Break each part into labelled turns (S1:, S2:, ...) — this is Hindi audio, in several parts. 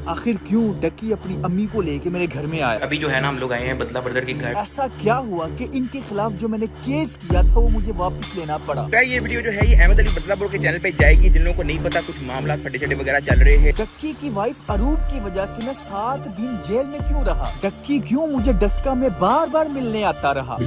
S1: आखिर क्यों डक्की अपनी अम्मी को लेके मेरे घर में आया?
S2: अभी जो है ना हम लोग आए हैं बदला ब्रदर के घर।
S1: ऐसा क्या हुआ कि इनके खिलाफ जो मैंने केस किया था वो मुझे वापस लेना पड़ा?
S2: ये वीडियो जो है ये अहमद अली बदला ब्रो के चैनल पे जाएगी। जिन लोगों को नहीं पता कुछ मामला फटे चटे वगैरह चल रहे हैं।
S1: डक्की की वाइफ अरूब की वजह से मैं 7 दिन जेल में क्यों रहा? डक्की क्यों मुझे डस्का में बार बार मिलने आता रहा?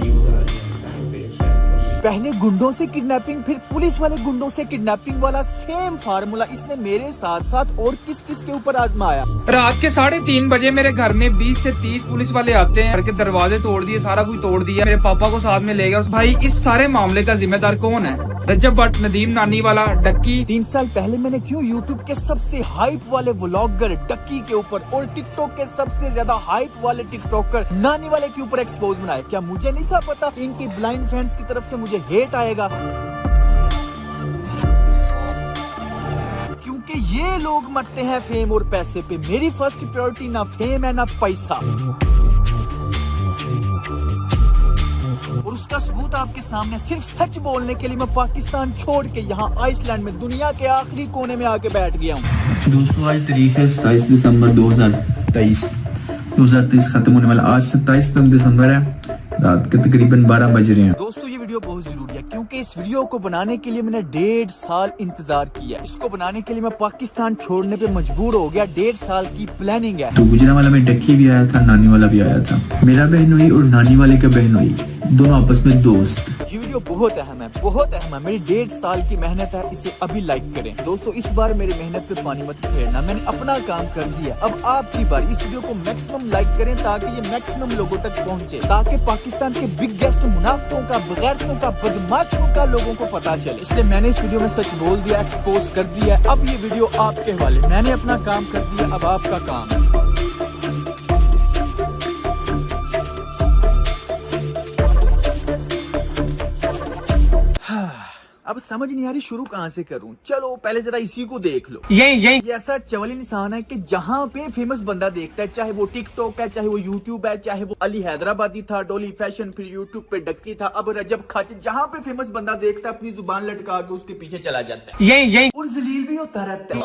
S1: पहले गुंडों से किडनैपिंग, फिर पुलिस वाले गुंडों से किडनैपिंग वाला सेम फार्मूला इसने मेरे साथ साथ और किस किस के ऊपर आजमाया।
S3: रात के 3:30 बजे मेरे घर में 20 से 30 पुलिस वाले आते हैं। घर के दरवाजे तोड़ दिए, सारा कुछ तोड़ दिया। मेरे पापा को साथ में ले गया। भाई इस सारे मामले का जिम्मेदार कौन है? रजब भट्ट, नदीम नानी वाला, डक्की।
S1: 3 साल पहले मैंने क्यों यूट्यूब के सबसे हाइप वाले व्लॉगर डक्की के ऊपर और टिकटॉक के सबसे ज्यादा हाइप वाले टिकटॉकर नानी वाले के ऊपर एक्सपोज बनाया? क्या मुझे नहीं था पता इनकी ब्लाइंड फैंस की तरफ से मुझे हेट आएगा? क्योंकि ये लोग मरते हैं फेम और पैसे पे। मेरी फर्स्ट प्रायोरिटी ना फेम है ना पैसा। और उसका सबूत आपके सामने। सिर्फ सच बोलने के लिए मैं पाकिस्तान छोड़ के यहाँ आइसलैंड में दुनिया के आखिरी कोने में आके बैठ गया हूँ।
S4: दोस्तों आज तारीख है 27 दिसंबर 2023 खत्म होने वाला। आज 27 दिसंबर है, रात के तकरीबन 12 बज रहे हैं।
S1: दोस्तों ये वीडियो बहुत जरूरी है क्योंकि इस वीडियो को बनाने के लिए मैंने 1.5 साल इंतजार किया। इसको बनाने के लिए मैं पाकिस्तान छोड़ने पे मजबूर हो गया। 1.5 साल की प्लानिंग है।
S4: तो गुजरा वाला में डक्की भी आया था, नानी वाला भी आया था। मेरा बहन हुई और नानी वाले का बहन हुई, दोनों आपस में दोस्त।
S1: ये वीडियो बहुत अहम है, बहुत अहम है। मेरी 1.5 साल की मेहनत है, इसे अभी लाइक करें। दोस्तों इस बार मेरी मेहनत पे पानी मत फेरना, मैंने अपना काम कर दिया। अब आपकी बारी। इस वीडियो को मैक्सिमम लाइक करें ताकि ये मैक्सिमम लोगों तक पहुंचे, ताकि पाकिस्तान के बिगेस्ट मुनाफिकों का, बगैरतों का, बदमाशों का लोगों को पता चले। इसलिए मैंने इस वीडियो में सच बोल दिया, एक्सपोज कर दिया। अब ये वीडियो आपके हवाले। मैंने अपना काम कर दिया, अब आपका काम है। अब समझ नहीं आ रही शुरू कहाँ से करूं। चलो पहले जरा इसी को देख लो। ये ऐसा चवल इंसान है कि जहाँ पे फेमस बंदा देखता है, चाहे वो टिकटॉक है, चाहे वो यूट्यूब है, चाहे वो अली हैदराबादी था, डोली फैशन, फिर यूट्यूब पे डक्की था, अब रजब खच, जहाँ पे फेमस बंदा देखता है अपनी जुबान लटका के उसके पीछे चला जाता है। यही और जलील भी होता रहता है।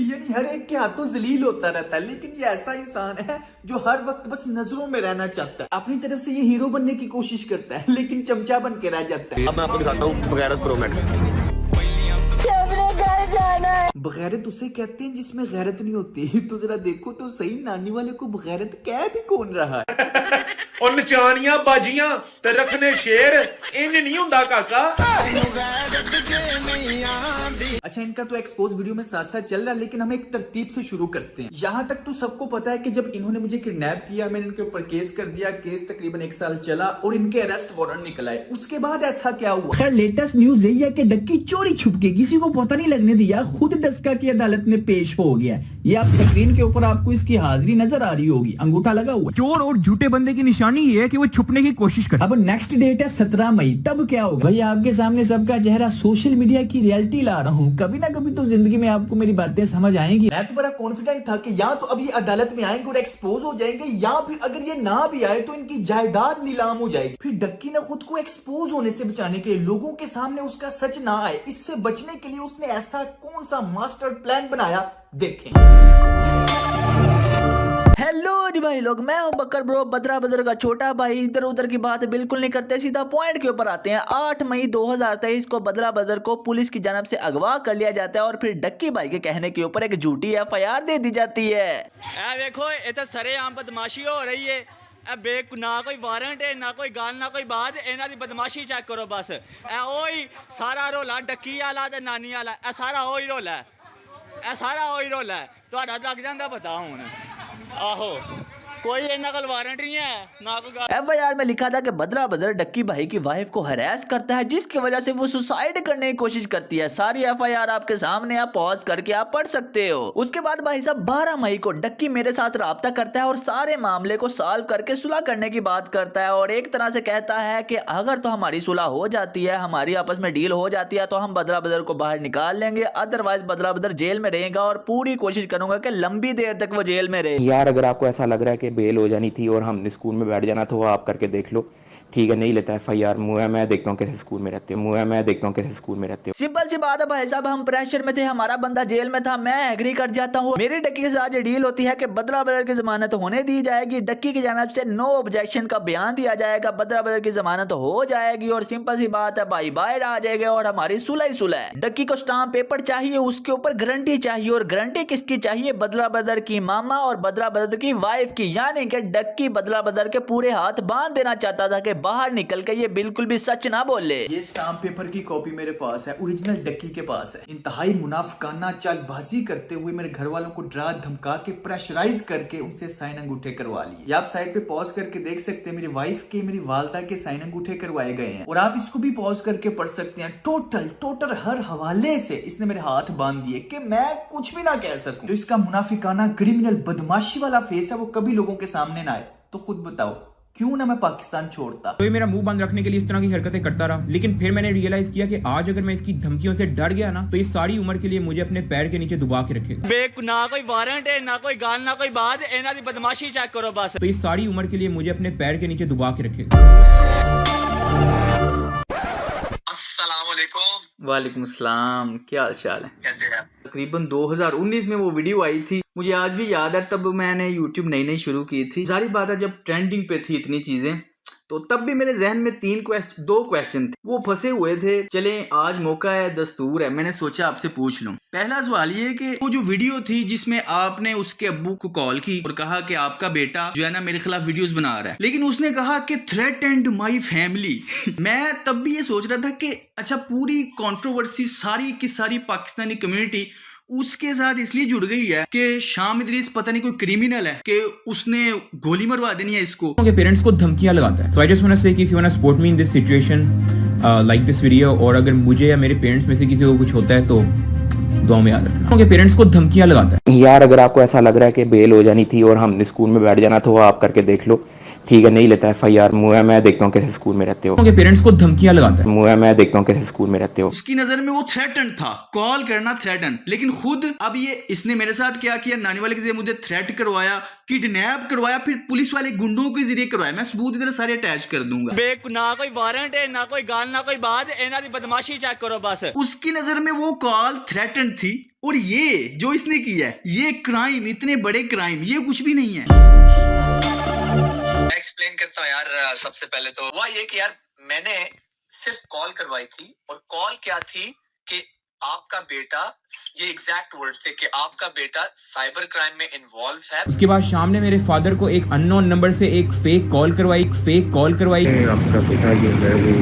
S1: यानी हर एक के हाथों जलील होता रहता है। लेकिन ये ऐसा इंसान है जो हर वक्त बस नजरों में रहना चाहता है। अपनी तरफ से ये हीरो बनने की कोशिश करता है लेकिन चमचा बन के रह जाता है।
S2: अब मैं आपको दिखाता हूँ बगैरत प्रो मैक्स।
S1: बगैरत उसे कहते हैं जिसमें गैरत नहीं होती। तो जरा देखो तो सही, नानी वाले को बगैरत कह भी कौन रहा है?
S5: और नचानियां बाजियां ते रखने शेर इंज नहीं हुंदा काका।
S1: अच्छा इनका तो एक्सपोज वीडियो में साथ साथ चल रहा है, लेकिन हम एक तरतीब से शुरू करते हैं। यहाँ तक तो सबको पता है कि जब इन्होंने मुझे किडनैप किया, मैंने इनके ऊपर केस कर दिया। केस तकरीबन 1 साल चला और इनके अरेस्ट वारंट निकला है। उसके बाद ऐसा क्या हुआ?
S6: खैर लेटेस्ट न्यूज यही है कि डक्की चोरी छुप के, किसी को पता नहीं लगने दिया, खुद डस्का की अदालत में पेश हो गया। ये आप स्क्रीन के ऊपर आपको इसकी हाजिरी नजर आ रही होगी, अंगूठा लगा हुआ।
S7: चोर और झूठे बंदे की निशानी ये है कि वो छुपने की कोशिश करे।
S6: अब नेक्स्ट डेट है 17 मई। तब क्या होगा भाई? आपके सामने सबका चेहरा, सोशल मीडिया की रियलिटी ला रहा हूँ। कभी ना कभी तो जिंदगी में आपको मेरी बातें समझ आएंगी।
S1: मैं तो बड़ा कॉन्फिडेंट था कि या तो अब ये अदालत में आएंगे और एक्सपोज हो जाएंगे, या फिर अगर ये ना भी आए तो इनकी जायदाद नीलाम हो जाएगी। फिर डक्की ने खुद को एक्सपोज होने से बचाने के लिए, लोगों के सामने उसका सच ना आए, इससे बचने के लिए उसने ऐसा कौन सा मास्टर प्लान बनाया, देखें।
S6: हेलो जी भाई लोग, मैं हूं बकर ब्रो, बदरा बदर का छोटा भाई। इधर उधर की बात बिल्कुल नहीं करते, सीधा पॉइंट के ऊपर आते हैं। 8 मई 2023 को बदरा बदर को पुलिस की जानब से अगवा कर लिया जाता है और फिर डक्की भाई के कहने के ऊपर एक झूठी FIR दे दी जाती है।
S8: देखो ये तो सरेआम बदमाशी हो रही है। ना कोई वारंट है, ना कोई गाल, ना कोई बात। इन्हां दी बदमाशी चेक करो बस। ओही सारा रोला डक्की वाला ते नानी वाला, सारा ओही रोला है, सारा ओही रोला है। तुहाडा लग जांदा पता हुण। आहो कोई इन्ना कोल वारंट नहीं है, ना कोई
S6: FIR में लिखा था कि बदरा बदर डक्की भाई की वाइफ को हरास करता है, जिसकी वजह से वो सुसाइड करने की कोशिश करती है। सारी FIR आपके सामने, आप पॉज करके आप पढ़ सकते हो। उसके बाद भाई साहब 12 मई को डक्की मेरे साथ राब्ता करता है और सारे मामले को सॉल्व करके सुलह करने की बात करता है और एक तरह से कहता है कि अगर तो हमारी सुलह हो जाती है, हमारी आपस में डील हो जाती है, तो हम बदरा बदर को बाहर निकाल लेंगे। अदरवाइज बदरा बदर जेल में रहेगा और पूरी कोशिश करूंगा कि लंबी देर तक वो जेल में रहे।
S2: यार अगर आपको ऐसा लग रहा है कि बेल हो जानी थी और हमने स्कूल में बैठ जाना था, वो आप करके देख लो। ठीक है, नहीं लेता FIR, मैं देखता हूँ कैसे स्कूल में रहते हो, मैं देखता हूँ कैसे स्कूल में रहते हो।
S6: सिंपल सी बात है भाई साहब, हम प्रेशर में थे, हमारा बंदा जेल में था, मैं एग्री कर जाता हूँ। मेरी डक्की के साथ ये डील होती है कि बदला बदल की जमानत होने दी जाएगी, डक्की की जानिब से नो ऑब्जेक्शन का बयान दिया जाएगा, बदला बदल की जमानत हो जाएगी और सिंपल सी बात है भाई बाहर आ जाएगा और हमारी सुलह ही सुलह है। डक्की को स्टाम्प पेपर चाहिए, उसके ऊपर गारंटी चाहिए और गारंटी किसकी चाहिए? बदला बदल की मामा और बदला बदल की वाइफ की, यानी कि डक्की बदला बदल के पूरे हाथ बांध देना चाहता था कि बाहर निकल के ये बिल्कुल भी सच ना बोले।
S1: ये स्टाम्प पेपर की कॉपी मेरे पास है, ओरिजिनल डक्की के पास है। इंतहाई मुनाफिकाना चालबाजी करते हुए मेरे घर वालों को डरा धमका के प्रेशराइज करके उनसे साइन अंगूठे करवा लिए। ये आप साइड पे पॉज करके देख सकते हैं, मेरी वाइफ के, मेरी वालदा के साइन अंगूठे करवाए गए हैं और आप इसको भी पॉज करके पढ़ सकते हैं। टोटल हर हवाले से इसने मेरे हाथ बांध दिए कि मैं कुछ भी ना कह सकूं। जो इसका मुनाफिकाना क्रिमिनल बदमाशी वाला फेस है वो कभी लोगों के सामने ना आए। तो खुद बताओ क्यों ना मैं पाकिस्तान छोड़ता।
S7: तो ये मेरा मुंह बंद रखने के लिए इस तरह की हरकतें करता रहा, लेकिन फिर मैंने रियलाइज किया कि आज अगर मैं इसकी धमकियों से डर गया ना तो ये सारी उम्र के लिए मुझे अपने पैर के नीचे दबा के रखेगा।
S8: ना कोई वारंट है, ना कोई गाल, ना कोई बात, इन्हां दी बदमाशी चेक करो बस।
S7: तो ये सारी उम्र के लिए मुझे अपने पैर के नीचे दबा के रखेगा।
S1: वालेकुम सलाम, क्या हाल चाल है?
S8: कैसे हैं?
S1: तकरीबन 2019 में वो वीडियो आई थी, मुझे आज भी याद है। तब मैंने YouTube नई शुरू की थी। सारी बात है जब ट्रेंडिंग पे थी इतनी चीजें, तो तब भी मेरे जहन में दो क्वेश्चन थे, वो फंसे हुए थे। चले आज मौका है, दस्तूर है, मैंने सोचा आपसे पूछ लूं। पहला सवाल ये कि वो जो वीडियो थी जिसमें आपने उसके अब्बू को कॉल की और कहा कि आपका बेटा जो है ना मेरे खिलाफ वीडियोस बना रहा है, लेकिन उसने कहा कि थ्रेटेंड माय फैमिली। मैं तब भी ये सोच रहा था कि अच्छा, पूरी कंट्रोवर्सी सारी की सारी पाकिस्तानी कम्युनिटी उसके साथ इसलिए जुड़ गई है कि शाम इदरीस पता नहीं कोई क्रिमिनल है कि उसने गोली मरवा देनी है इसको।
S7: उनके पेरेंट्स को धमकियां लगाता है। So I just want to say कि if you want to support me in this situation like this video, और अगर मुझे या मेरे पेरेंट्स में से किसी को कुछ होता है तो दुआ में याद रखना। उनके पेरेंट्स को धमकियां लगाता है।
S2: यार अगर आपको ऐसा लग रहा है कि बेल हो जानी थी और हमने स्कूल में बैठ जाना, तो वो आप करके देख लो। ठीक है, नहीं लेता FIR, मैं देखता हूँ कैसे स्कूल में रहते हो।
S7: उनके पेरेंट्स को धमकियां लगाता है।
S2: मैं देखता हूँ कैसे स्कूल में रहते हो।
S1: उसकी नजर में वो थ्रेटन था, कॉल करना थ्रेटन, लेकिन खुद अब ये इसने मेरे साथ क्या किया, नानी वाले के जरिए मुझे थ्रेट करवाया, किडनैप करवाया, फिर पुलिस वाले गुंडों के जरिए करवाया। मैं सबूत इधर सारे अटैच कर दूंगा।
S8: ना कोई वारंट है, ना कोई गाल, ना कोई बात, इन्हां दी बदमाशी चेक करो बस।
S1: उसकी नजर में वो कॉल थ्रेटन थी और ये जो इसने किया है, ये क्राइम, इतने बड़े क्राइम, ये कुछ भी नहीं है।
S9: एक्सप्लेन करता हूँ यार। सबसे पहले तो हुआ ये कि यार मैंने सिर्फ कॉल करवाई थी, और कॉल क्या थी कि आपका बेटा, ये एग्जैक्ट वर्ड्स थे कि आपका बेटा साइबर क्राइम में इन्वॉल्व है।
S7: उसके बाद शाम ने मेरे फादर को एक अननोन नंबर से एक फेक कॉल करवाई।
S2: आपका बेटा जो है वो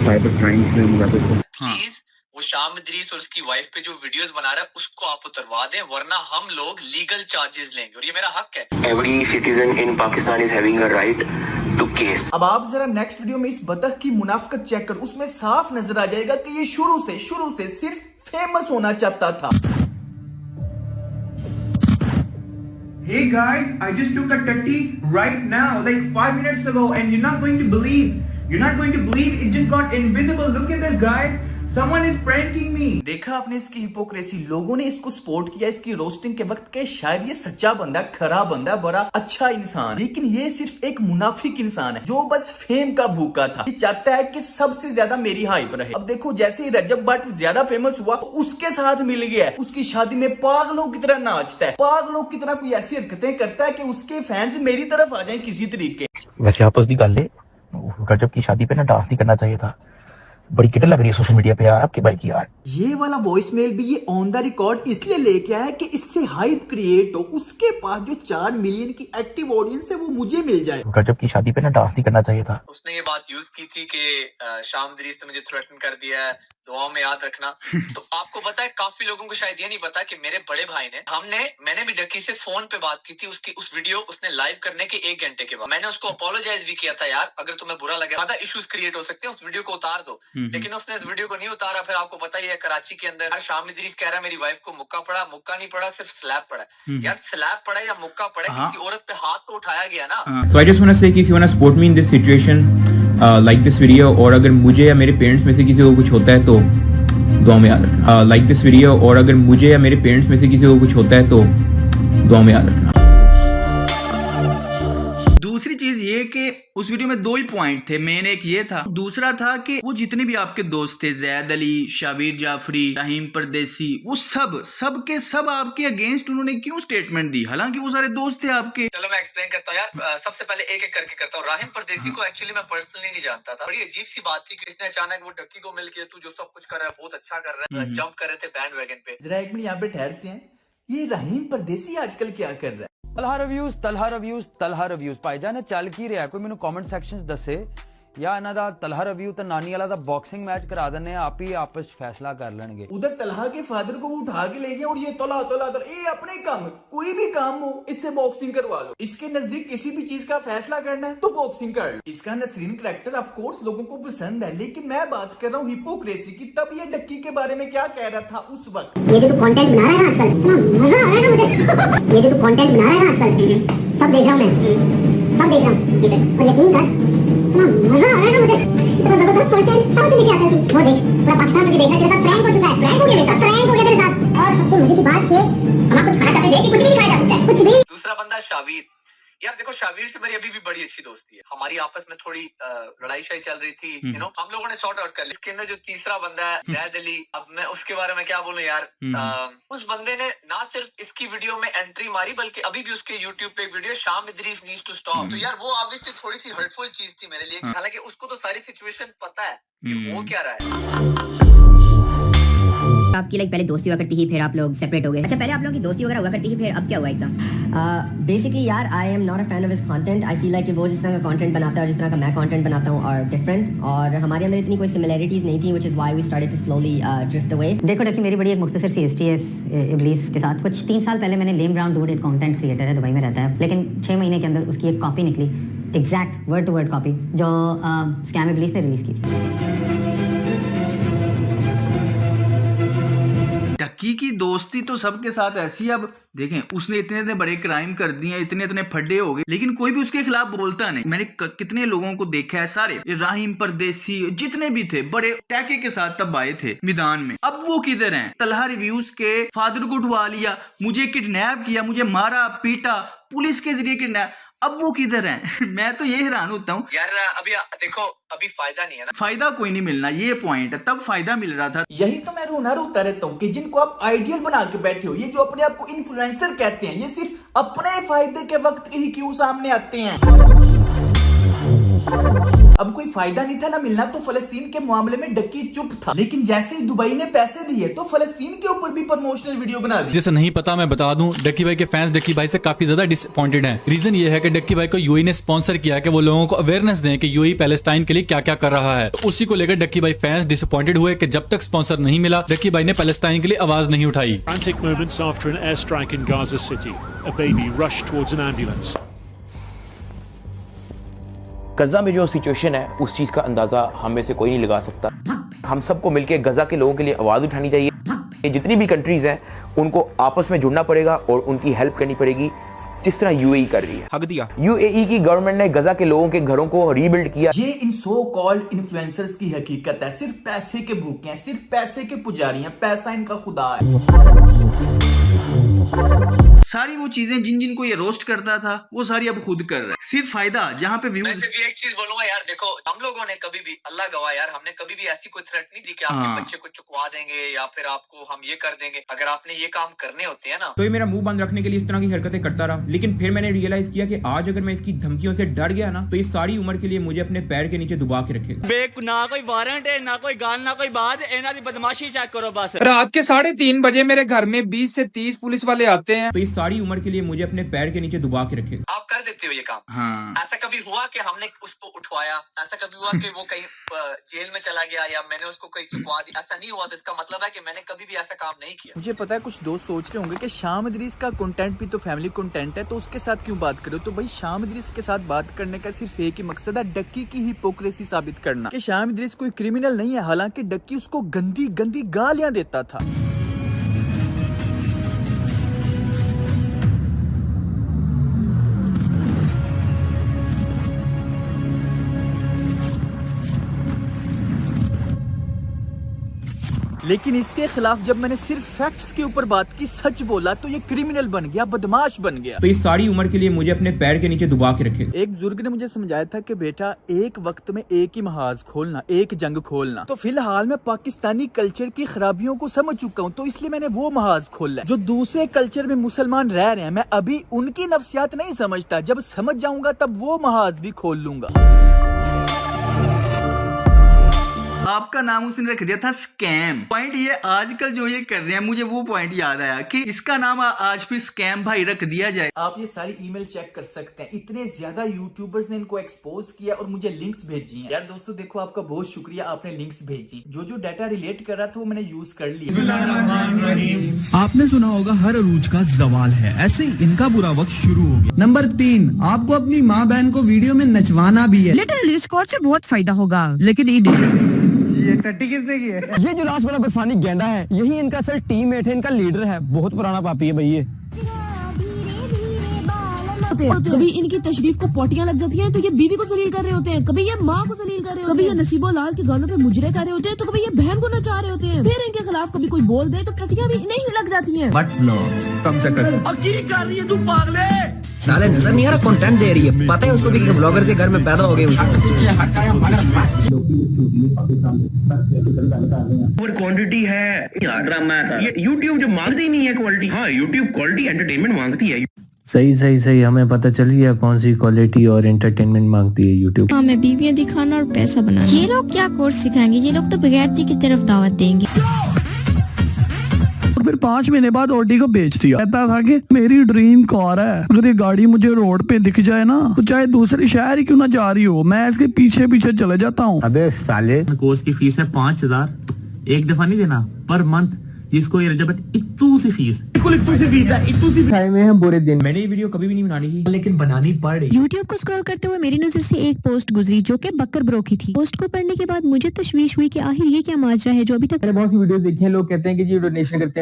S2: साइबर क्राइम में इन्वॉल्व है।
S9: प्लीज वो शाम इदरीस और उसकी वाइफ पे जो वीडियोस बना रहा है उसको आप उतरवा दें, वरना हम लोग लीगल चार्जेस लेंगे और ये मेरा हक है।
S2: Every citizen in Pakistan is having a right to case.
S1: अब आप जरा नेक्स्ट वीडियो में इस बतख की मुनाफिकत चेक करो, उसमें साफ नजर आ जाएगा कि ये शुरू से सिर्फ फेमस होना चाहता था।
S7: Hey guys, I just took a tutty right now, like 5 minutes ago, and you're not going to believe, it just got invisible. Look at this, guys. Someone is pranking me.
S1: देखा आपने इसकी हिपोक्रेसी, लोगों ने इसको सपोर्ट किया इसकी रोस्टिंग के वक्त के शायद ये सच्चा बंदा, खरा बंदा, बड़ा अच्छा इंसान, लेकिन ये सिर्फ एक मुनाफिक इंसान है जो बस फेम का भूखा था। ये चाहता है कि सबसे ज्यादा मेरी हाइप रहे। अब देखो जैसे ही रजब भट्ट ज्यादा फेमस हुआ, उसके साथ मिल गया है, उसकी शादी में पागलों की तरह नाचता है, पागलों की तरह कोई ऐसी हरकतें करता है कि उसके फैंस मेरी तरफ आ जाए किसी तरीके।
S10: वैसे आपस दी गल है, रजब की शादी पे ना डांस नहीं करना चाहिए था। बड़ी किट लग रही है सोशल मीडिया पे यार आपके भाई की यार।
S1: ये वाला वॉइस मेल भी ये ऑन द रिकॉर्ड इसलिए लेके आया कि इससे हाइप क्रिएट हो, उसके पास जो 4 मिलियन की एक्टिव ऑडियंस है वो मुझे मिल जाए।
S10: रजब की शादी पे ना डांस नहीं करना चाहिए था।
S9: उसने ये बात यूज की थी कि शाम इदरीस ने मुझे थ्रेटन कर दिया है, दुआओं में याद रखना। तो आपको पता है, काफी लोगों को शायद ये नहीं पता कि मेरे बड़े भाई ने मैंने भी डक्की से फोन पे बात की थी। उसकी उस वीडियो उसने लाइव करने के 1 घंटे के बाद मैंने उसको अपोलोजाइज भी किया था, यार अगर तुम्हें बुरा लगे, ज्यादा इश्यूज क्रिएट हो सकते हैं, उस वीडियो को उतार दो। लेकिन उसने इस वीडियो को नहीं उतारा। फिर आपको पता ही है कराची के अंदर यार शाम इदरीस कह रहा है मेरी वाइफ को मुक्का पड़ा, मुक्का नहीं पड़ा, सिर्फ स्लैप पड़ा। यार स्लैप पड़ा या मुक्का पड़ा, किसी औरत पे हाथ तो उठाया गया ना।
S7: So I just want to say कि if you want to support me in this situation like this video, और अगर मुझे या मेरे पेरेंट्स में से किसी को कुछ होता है तो दुआ में याद रखना। लाइक दिस वीडियो, और अगर मुझे या मेरे पेरेंट्स में से किसी को कुछ होता है तो दुआ में याद रखना।
S1: दूसरी चीज ये कि उस वीडियो में 2 ही पॉइंट थे, मेन एक ये था, दूसरा था कि वो जितने भी आपके दोस्त थे, जैद अली, शाबिर जाफरी, रहीम परदेसी, वो सब के सब आपके अगेंस्ट उन्होंने क्यों स्टेटमेंट दी, हालांकि वो सारे दोस्त थे आपके।
S9: चलो मैं एक्सप्लेन करता हूँ यार। सबसे पहले एक एक करके करता हूँ। राहिम परदेसी को एक्चुअली मैं पर्सनली नहीं जानता था। बड़ी अजीब सी बात थी कि इसने अचानक वो डक्की को मिल के तू जो सब कुछ कर रहा है बहुत अच्छा कर रहा है, जंप कर रहे थे बैंड वैगन पे।
S1: जरा एक मिनट यहाँ पे ठहरते हैं, ये रहीम परदेसी आजकल क्या कर रहा है?
S11: तलहा रिव्यूज भाईजान चल की रहा कोई मैंने कमेंट सेक्शंस दसे या इन्हां दा तलहा रिव्यू ते नानी वाला दा बॉक्सिंग मैच करा देने, आप ही आपस फैसला कर लेंगे।
S1: उधर तलहा के फादर को वो उठा के ले गए और ये तला ये अपने काम, कोई भी काम हो इससे बॉक्सिंग करवा लो। इसके नजदीक किसी भी चीज का फैसला करना है तो बॉक्सिंग कर लो। इसका नसरीन कैरेक्टर ऑफ कोर्स लोगों को पसंद है, लेकिन मैं बात कर रहा हूँ हिपोक्रेसी की। तब ये डक्की के बारे में क्या कह रहा था उस वक्त?
S12: ये जो तू कंटेंट बना रहा है ना आजकल, इतना मजा आ रहा है ना मुझे। ये जो तू कंटेंट बना रहा है ना आजकल, सब देख रहा हूँ मैं, सब देख रहा हूँ। और यकीन कर, इतना मजा आ रहा है ना मुझे, इतना जबरदस्त कंटेंट कहाँ से लेके आता है तू? वो देख, पूरा पाकिस्तान मुझे देखना, तेरे साथ प्रैंक हो चुका है, प्रैंक हो गया मेरे साथ, प्रैंक हो गया तेरे साथ। और सबसे मजे की बात कि हम आपको दिखाना चाहते थे कि कुछ भी दिखाया जा सकता है, कुछ भी।
S9: दूसरा बंदा शाबिर। यार देखो, शाबिर से मेरी अभी भी बड़ी अच्छी दोस्ती है। हमारी आपस में थोड़ी लड़ाई शाई चल रही थी, यू नो, हम लोगों ने सॉर्ट आउट कर लिया। इसके अंदर जो तीसरा बंदा है जैद अली, अब मैं उसके बारे में क्या बोलूं यार। उस बंदे ने ना सिर्फ इसकी वीडियो में एंट्री मारी, बल्कि अभी भी उसके यूट्यूब पे एक वीडियो शाम इदरीस नीड्स टू स्टॉप। तो यार वो ऑब्वियसली थोड़ी सी हर्टफुल चीज थी मेरे लिए, हालांकि उसको तो सारी सिचुएशन पता है कि वो क्या रहा है।
S12: आपकी पहले दोस्ती हुआ करती थी, फिर आप लोग सेपरेट हो गए। अच्छा, पहले आप लोगों की दोस्ती वगैरह हुआ करती थी, फिर अब क्या हुआ एकदम? बेसिकली यार, I am not a fan of his content. I feel like कि वो जिस तरह का कंटेंट बनाता है और जिस तरह का मैं कंटेंट बनाता हूँ और डिफरेंट, और हमारे अंदर इतनी कोई सिमिलरिटीज नहीं थी, which is why we started to slowly drift away. देखो देखिए, मेरी बड़ी एक मुख्तसर सी हिस्ट्री है इब्लीस के साथ। कुछ 3 साल पहले मैंने लेम ब्राउन डूड, एक कंटेंट क्रिएटर है, दुबई में रहता है, लेकिन 6 महीने के अंदर उसकी एक कॉपी निकली, exact word to word copy, जो स्कैम इब्लीस ने रिलीज की थी।
S1: डक्की की दोस्ती तो सबके साथ ऐसी है। अब देखें, उसने इतने बड़े क्राइम कर दिए, इतने फड्डे हो गए, लेकिन कोई भी उसके खिलाफ बोलता नहीं। मैंने कितने लोगों को देखा है, सारे राहिम परदेसी जितने भी थे, बड़े टैके के साथ तब आए थे मैदान में। अब वो किधर हैं? तलहा रिव्यूज के फादर को उठवा लिया, मुझे किडनैप किया, मुझे मारा पीटा, पुलिस के जरिए किडनैप। अब वो किधर हैं? मैं तो ये हैरान होता हूँ
S9: यार। अभी देखो, अभी फायदा नहीं है ना,
S1: फायदा कोई नहीं मिलना, ये पॉइंट है। तब फायदा मिल रहा था। यही तो मैं रोता रहता हूँ कि जिनको आप आइडियल बना के बैठे हो, ये जो अपने आप को इन्फ्लुएंसर कहते हैं, ये सिर्फ अपने फायदे के वक्त ही क्यों सामने आते हैं। अब कोई फायदा नहीं था ना मिलना, तो फलस्तीन के मामले में डक्की चुप था, लेकिन जैसे ही दुबई ने पैसे दिए तो फलस्तीन के ऊपर भी प्रमोशनल वीडियो बना दी।
S13: जिसे नहीं पता मैं बता दूं, डक्की भाई के फैंस डक्की भाई से काफी ज्यादा डिसअपॉइंटेड हैं। रीजन ये है कि डक्की भाई को यूएई ने स्पॉन्सर किया कि वो लोगों को अवेयरनेस दें कि यूएई पैलेस्टाइन के लिए क्या क्या कर रहा है। तो उसी को लेकर डक्की भाई फैंस डिसअपॉइंटेड हुए कि जब तक स्पॉन्सर नहीं मिला, डक्की भाई ने पैलेस्टाइन के लिए आवाज नहीं उठाई।
S14: Frantic moments after an airstrike in Gaza City. A baby rushed towards an ambulance.
S10: गजा में जो सिचुएशन है, उस चीज का अंदाजा हम में से कोई नहीं लगा सकता। हम सबको मिलकर गजा के लोगों के लिए आवाज उठानी चाहिए। जितनी भी कंट्रीज हैं, उनको आपस में जुड़ना पड़ेगा और उनकी हेल्प करनी पड़ेगी, जिस तरह यूएई कर रही है। हक दिया। यूएई की गवर्नमेंट ने गजा के लोगों के घरों को रीबिल्ड किया।
S1: ये इन सो कॉल्ड इन्फ्लुएंसर्स की हकीकत है। सिर्फ पैसे के भूखे हैं, सिर्फ पैसे के पुजारी हैं, पैसा इनका खुदा है। सारी वो चीजें जिनको ये रोस्ट करता था, वो सारी अब खुद कर रहा है, सिर्फ फायदा जहाँ पे व्यूज।
S9: वैसे भी एक चीज बोलूंगा यार, देखो हम लोगों ने कभी भी, अल्लाह गवाह यार, हमने कभी भी ऐसी कोई थ्रेट नहीं दी कि आपके बच्चे को चुकवा देंगे या फिर आपको हम ये कर देंगे। अगर आपने ये काम करने होते हैं ना,
S15: तो ये मेरा मुंह बंद रखने के लिए इस तरह की हरकतें करता रहा। लेकिन फिर मैंने रियलाइज किया कि आज अगर मैं इसकी धमकियों से डर गया ना, तो ये सारी उम्र के लिए मुझे अपने पैर के नीचे दबा के रखेगा।
S8: ना कोई वारंट है, ना कोई गाल, ना कोई बात, इन्हां दी बदमाशी चेक करो बस।
S3: रात के 3:30 बजे मेरे घर में 20 से 30 पुलिस वाले आते हैं।
S15: तो ये सारी उम्र के लिए मुझे अपने पैर के नीचे दबा के रखेगा।
S9: आप कर देते हो ये काम।
S1: हाँ।
S9: ऐसा कभी हुआ कि हमने उसको उठवाया? ऐसा कभी हुआ कि वो कहीं जेल में चला गया या मैंने उसको कहीं चुकवा दी? ऐसा नहीं हुआ, तो इसका मतलब है कि मैंने कभी भी ऐसा काम नहीं किया।
S1: मुझे पता है कुछ दोस्त सोच रहे होंगे कि शाम इदरीस का कंटेंट भी तो फैमिली कंटेंट है, तो उसके साथ क्यों बात करो? तो भाई, शाम इदरीस के साथ बात करने का सिर्फ एक ही मकसद है, डक्की की हिपोक्रेसी साबित करना कि शाम इदरीस कोई क्रिमिनल नहीं है। हालांकि डक्की उसको गंदी गंदी गालियां देता था। लेकिन इसके खिलाफ जब मैंने सिर्फ फैक्ट्स के ऊपर बात की, सच बोला, तो ये क्रिमिनल बन गया, बदमाश बन गया।
S15: तो ये सारी उम्र के लिए मुझे अपने पैर के नीचे दबा के रखेगा।
S1: एक बुजुर्ग ने मुझे समझाया था कि बेटा एक वक्त में एक ही महाज खोलना, एक जंग खोलना। तो फिलहाल मैं पाकिस्तानी कल्चर की खराबियों को समझ चुका हूँ, तो इसलिए मैंने वो महाज खोला जो दूसरे कल्चर में मुसलमान रह रहे हैं। मैं अभी उनकी नफ्सियात नहीं समझता, जब समझ जाऊंगा तब वो महाज भी खोल लूंगा। आपका नाम उसने रख दिया था स्कैम। पॉइंट ये आजकल जो ये कर रहे हैं, मुझे वो पॉइंट याद आया कि इसका नाम आज भी स्कैम भाई रख दिया जाए। आप ये सारी ईमेल चेक कर सकते हैं, इतने ज्यादा यूट्यूबर्स ने इनको एक्सपोज किया और मुझे लिंक्स भेजी हैं। यार दोस्तों देखो, आपका बहुत शुक्रिया, आपने लिंक्स भेजी। जो डाटा रिलेट कर रहा था वो मैंने यूज कर लिया।
S16: आपने सुना होगा हर अरूज का जवाल है, ऐसे ही इनका बुरा वक्त शुरू हो गया। नंबर 3, आपको अपनी माँ बहन को वीडियो में नचवाना भी है।
S17: लिटिल स्कॉट से बहुत फायदा होगा, लेकिन ये
S16: टट्टी किसने की है? ये जो लास्ट वाला बर्फानी गेंडा है, यही इनका असल टीममेट है, इनका लीडर है। बहुत पुराना पापी है भाई ये।
S17: कभी इनकी तशरीफ को पोटियां लग जाती हैं तो ये बीवी को जलील कर रहे होते हैं, कभी ये माँ को जलील कर रहे होते हैं, कभी ये नसीबो लाल के गानों पे मुजरे कर रहे होते हैं, तो कभी ये बहन को नचा रहे होते हैं। फिर इनके खिलाफ कभी कोई बोल दे तो टट्टियां भी नहीं लग जाती हैं।
S16: कम से कम
S17: कर रही है तू पागले? साले नजर नहीं आ रहा कंटेंट दे रही है, पता है उसको भी कि ब्लॉगर से घर में पैदा हो गए।
S5: और क्वांटिटी है ड्रामा, ये यूट्यूब जो मांगती नहीं है क्वालिटी। हाँ, यूट्यूब क्वालिटी एंटरटेनमेंट मांगती है।
S4: सही हमें पता चल गया कौन सी क्वालिटी और एंटरटेनमेंट मांगती है यूट्यूब।
S18: हमें बीवियां दिखाना और पैसा बनाना। ये लोग क्या कोर्स सिखाएंगे? ये लोग तो बगैरती की तरफ दावत देंगे।
S16: और फिर 5 महीने बाद ऑडी को बेच दिया। कहता था कि मेरी ड्रीम कार है, अगर ये गाड़ी मुझे रोड पे दिख जाए ना, तो चाहे दूसरे शहर ही क्यों ना जा रही हो, मैं इसके पीछे पीछे चले जाता हूँ।
S2: अबे साले,
S19: कोर्स की फीस है 5000, एक दफा नहीं देना, पर मंथ। जिसको ये इतू सी फीस
S15: में हम बुरे दिन। मैंने ये वीडियो कभी भी नहीं बनानी थी, लेकिन बनानी पड़ रही।
S18: यूट्यूब को स्क्रॉल करते हुए मेरी नजर से एक पोस्ट गुजरी जो कि बकर ब्रो की थी। पोस्ट को पढ़ने के बाद मुझे तशवीश हुई कि आखिर ये क्या माजरा है जो अभी तक।
S20: मैंने बहुत सी वीडियोस देखी हैं, लोग कहते हैं कि जी डोनेशन करते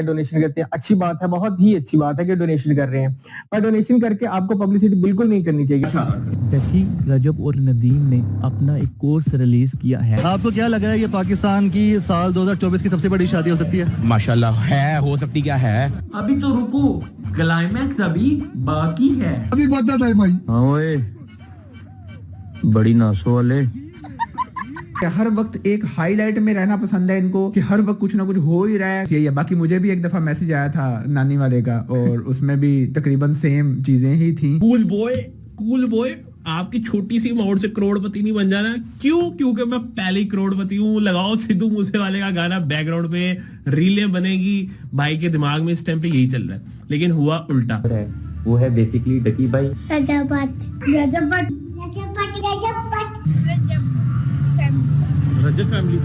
S20: हैं। अच्छी बात है, बहुत ही अच्छी बात है कि डोनेशन कर रहे हैं, पर डोनेशन करके आपको पब्लिसिटी बिल्कुल नहीं करनी चाहिए।
S16: डक्की, रजब और नदीम ने अपना एक कोर्स रिलीज किया है। आपको क्या लग रहा है ये पाकिस्तान की साल 2024 की सबसे बड़ी शादी हो सकती है?
S10: माशाल्लाह है, हो सकती क्या है?
S17: अभी तो रुको, क्लाइमैक्स अभी बाकी है।
S16: अभी बता दे भाई।
S4: हाँ ओए, बड़ी नासो वाले।
S15: हर वक्त एक हाईलाइट में रहना पसंद है इनको, कि हर वक्त कुछ ना कुछ हो ही रहा है। यही है। बाकी मुझे भी एक दफा मैसेज आया था नानी वाले का, और उसमें भी तकरीबन सेम चीजें ही थी।
S21: कूल बॉय, आपकी छोटी सी अमाउंट से करोड़पति नहीं बन जाना। क्यों? क्योंकि मैं पहले ही करोड़पति हूँ। लगाओ सिद्धू मूसेवाले का गाना बैकग्राउंड पे, रीलें बनेगी। भाई के दिमाग में इस टाइम पे यही चल रहा है, लेकिन हुआ उल्टा।
S2: वो है बेसिकली डकी भाई।
S21: रजब फैमिली।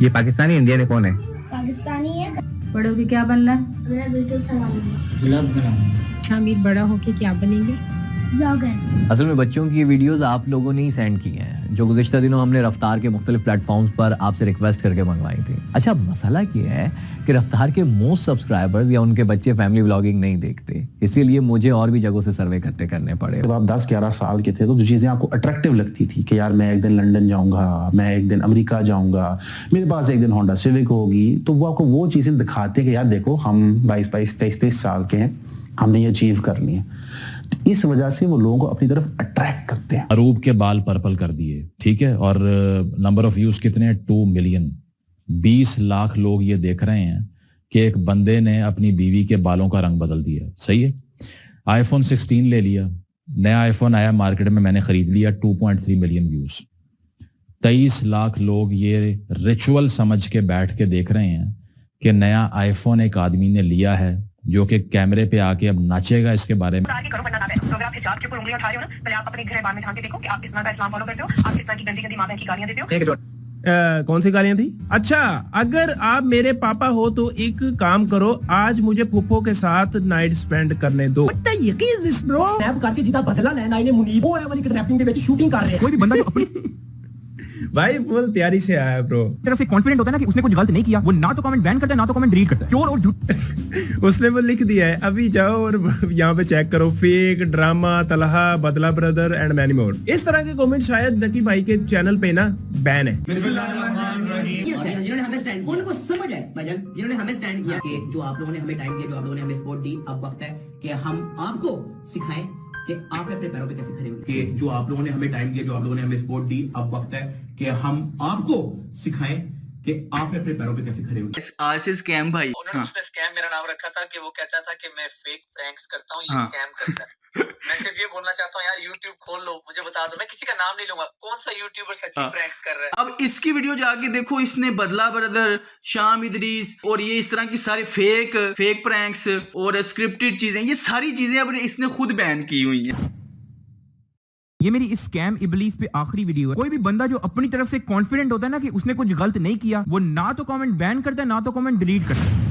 S2: ये पाकिस्तानी इंडियन है, कौन है?
S18: पाकिस्तानी है।
S17: बड़े होके क्या बनना है?
S18: मेरा बिल्कुल सवाल।
S17: शामिर बड़ा होके क्या बनेंगे?
S18: ब्लॉगर।
S22: असल में बच्चों की वीडियोस आप लोगों ने ही सेंड की हैं, जो गुज़िश्ता दिनों हमने रफ्तार के मुख्तलिफ प्लेटफॉर्म्स पर आपसे रिक्वेस्ट करके मंगवाई थी। अच्छा, मसला ये है कि रफ्तार के मोस्ट सब्सक्राइबर्स या उनके बच्चे फैमिली व्लॉगिंग नहीं देखते, इसीलिए मुझे और भी जगहों से सर्वे करने पड़े।
S2: जब आप 10-11 साल के थे तो जो चीज़ें आपको अट्रैक्टिव लगती थी कि यार मैं एक दिन लंदन जाऊंगा, मैं एक दिन अमेरिका जाऊंगा, मेरे पास एक दिन होंडा सिविक होगी, तो वो आपको वो चीज़ें दिखाते हैं कि यार देखो हम 22-22, 23-23 साल के हैं, हमने ये अचीव करनी है। तो इस वजह से वो लोगों को अपनी तरफ अट्रैक्ट करते हैं।
S23: अरूब के बाल पर्पल कर दिए, ठीक है, और नंबर ऑफ व्यूज कितने हैं? 2 मिलियन। 20 लाख लोग ये देख रहे हैं कि एक बंदे ने अपनी बीवी के बालों का रंग बदल दिया। सही है। iPhone 16 ले लिया, नया iPhone आया मार्केट में, मैंने खरीद लिया, 2.3 मिलियन व्यूज। 23 लाख लोग ये रिचुअल समझ के बैठ के देख रहे हैं कि नया iPhone एक आदमी ने लिया है जो कि कैमरे पे आके अब नाचेगा इसके बारे में।
S24: अगर आप हिजाब के ऊपर उंगलियां उठा रहे हो ना, पहले आप अपने घर बार में झांक के देखो कि आप किस तरह का इस्लाम फॉलो करते हो, आप किस तरह की गंदी माँ बहन की गालियां देते हो।
S21: कौन सी गालियां थी? अच्छा, अगर आप मेरे पापा हो तो एक काम करो, आज मुझे फुप्पो के साथ नाइट स्पेंड करने दो।
S17: करके जिदा बदला लेना, इन्हें मुनीबो है वाली किडनैपिंग दे विच शूटिंग कर रहे हैं। कोई भी बंदा जो अपनी
S15: भाई फुल तैयारी से आया ब्रो। तरफ से कॉन्फिडेंट होता है ना कि उसने कुछ गलत नहीं किया, वो ना तो कमेंट बैन करता है ना तो कमेंट डिलीट करता है। चोर और झूठ उसने वो लिख दिया है, अभी जाओ और यहाँ पे चेक करो, फेक, ड्रामा, तलहा, बदला ब्रदर एंड मैनी मोर। इस तरह के कमेंट शायद डकी भाई के चैनल पे ना बैन है।
S6: जिन्होंने हमें स्टैंड, उनको समझ है भाईजान, जिन्होंने हमें स्टैंड किया कि जो आप लोगों ने हमें टाइम दिया, जो आप लोगों ने हमें सपोर्ट दी, अब वक्त है कि हम आपको सिखाएं कि आप अपने पैरों पे कैसे खड़े होंगे। कि जो आप लोगों ने हमें टाइम दिया, जो आप लोगों ने हमें सपोर्ट दी, अब वक्त है कि हम आपको सिखाएं कि आप अपने पैरों पे कैसे खड़े होंगे।
S1: आज स्कैम भाई,
S9: उन्होंने उसने स्कैम मेरा नाम रखा था कि वो कहता था कि मैं फेक प्रैंक्स करता हूँ, ये स्कैम करता है। मैं सिर्फ ये बोलना चाहता हूँ यार, YouTube खोल लो, मुझे बता दो, मैं किसी का नाम नहीं लूंगा, कौन सा यूट्यूबर सच्ची प्रैंक्स कर रहा है।
S1: अब इसकी वीडियो जाके देखो, इसने बदला ब्रदर, शाम इदरीस और ये इस तरह की सारी फेक प्रैंक्स और स्क्रिप्टेड चीजें, ये सारी चीजें अब इसने खुद बैन की हुई हैं।
S15: ये मेरी इस स्कैम इबलीस पे आखिरी वीडियो है। कोई भी बंदा जो अपनी तरफ से कॉन्फिडेंट होता है ना कि उसने कुछ गलत नहीं किया, वो ना तो कमेंट बैन करता है ना तो कमेंट डिलीट करता है।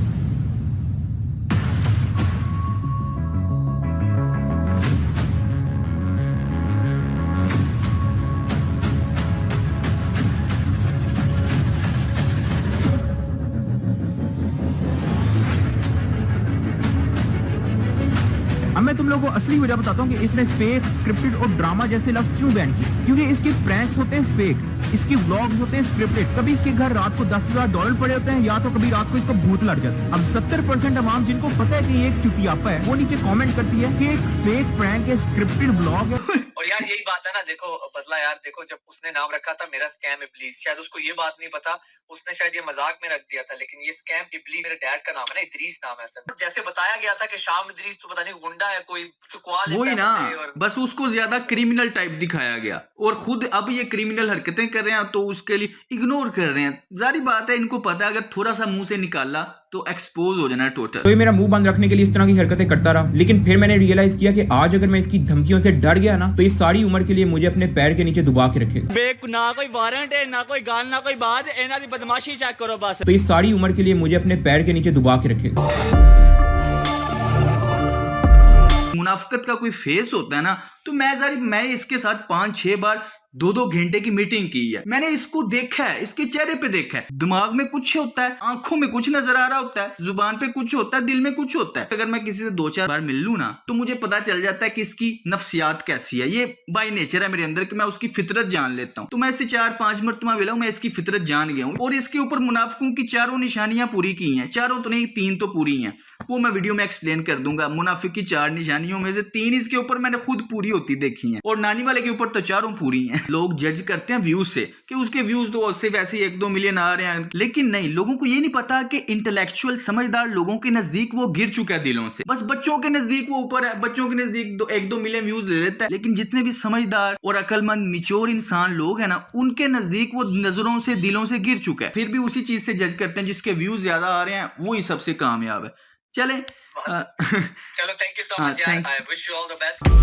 S15: अब मैं तुम लोगों को असली वजह बताता हूँ कि इसने फेक, स्क्रिप्टेड और ड्रामा जैसे लफ्ज क्यों बैन किए। क्योंकि इसके प्रैंक्स होते हैं फेक, इसके व्लॉग्स होते हैं स्क्रिप्टेड। कभी इसके घर रात को $10,000 पड़े होते हैं, या तो कभी रात को इसको भूत लग जाता है। अब 70% अवाम जिनको पता है कि ये एक चुतियापा है, वो नीचे कमेंट करती है कि एक फेक प्रैंक है, स्क्रिप्टेड व्लॉग है।
S9: और यार यही बात है ना, देखो बदला यार, देखो जब उसने नाम रखा था मेरा स्कैम इबलीस, शायद उसको ये बात नहीं पता, उसने शायद ये मजाक में रख दिया था, लेकिन ये स्कैम इबलीस मेरे डैड का नाम है ना, इदरीस नाम है सर। जैसे बताया गया था कि शाम इदरीस तो पता नहीं गुंडा है, कोई चुकवा लेता
S1: वही
S9: है
S1: ना,
S9: और
S1: बस उसको ज्यादा क्रिमिनल टाइप दिखाया गया और खुद अब ये क्रिमिनल हरकतें कर रहे हैं तो उसके लिए इग्नोर कर रहे हैं। जारी बात है, इनको पता है अगर थोड़ा सा मुंह से निकाला तो एक्सपोज हो जाना टोटल।
S15: तो ये मेरा मुंह बंद रखने के लिए इस तरह की हरकतें करता रहा, लेकिन फिर मैंने रियलाइज किया कि आज अगर मैं इसकी धमकियों से डर गया ना, तो ये सारी उम्र के लिए मुझे अपने पैर के नीचे दबा के रखेगा।
S8: ना कोई वारंट है, ना कोई गाल, ना कोई बात, इन्हां दी बदमाशी चेक करो बस।
S15: तो ये सारी उम्र के लिए मुझे अपने पैर के नीचे दबा के रखेगा।
S1: मुनाफिकत का कोई फेस होता है ना, तो मैं इसके साथ 5-6 बार 2-2 घंटे की मीटिंग की है। मैंने इसको देखा है, इसके चेहरे पे देखा है, दिमाग में कुछ होता है, आंखों में कुछ नजर आ रहा होता है, जुबान पे कुछ होता है, दिल में कुछ होता है। अगर मैं किसी से 2-4 बार मिल लूं ना, तो मुझे पता चल जाता है कि इसकी नफ्सियात कैसी है। ये बाय नेचर है मेरे अंदर कि मैं उसकी फितरत जान लेता हूँ। तो मैं इससे 4-5 मरतबा मिला हूं, मैं इसकी फितरत जान गया हूँ और इसके ऊपर मुनाफिकों की 4 निशानियां पूरी की हैं। 4 तो नहीं, 3 तो पूरी हैं, वो मैं वीडियो में एक्सप्लेन कर दूंगा। मुनाफिक की 4 निशानियों में से 3 इसके ऊपर मैंने खुद पूरी होती देखी हैं और नानी वाले के ऊपर तो 4 पूरी हैं। लोग जज करते हैं व्यूज से कि उसके व्यूज तो उससे वैसे 1-2 मिलियन आ रहे हैं, लेकिन नहीं, लोगों को ये नहीं पता कि इंटेलेक्चुअल समझदार लोगों के नजदीक वो गिर चुका है दिलों से। बस बच्चों के नजदीक वो ऊपर है, बच्चों के नजदीक 1-2 मिलियन व्यूज ले लेता है, लेकिन जितने भी समझदार और अकलमंद मिच्योर इंसान लोग हैं ना, उनके नजदीक वो नजरों से, दिलों से गिर चुका है। फिर भी उसी चीज से जज करते हैं, जिसके व्यूज ज्यादा आ रहे हैं वही सबसे कामयाब है। चले
S9: चलो, थैंक यू सो मच यार, I wish you all the best.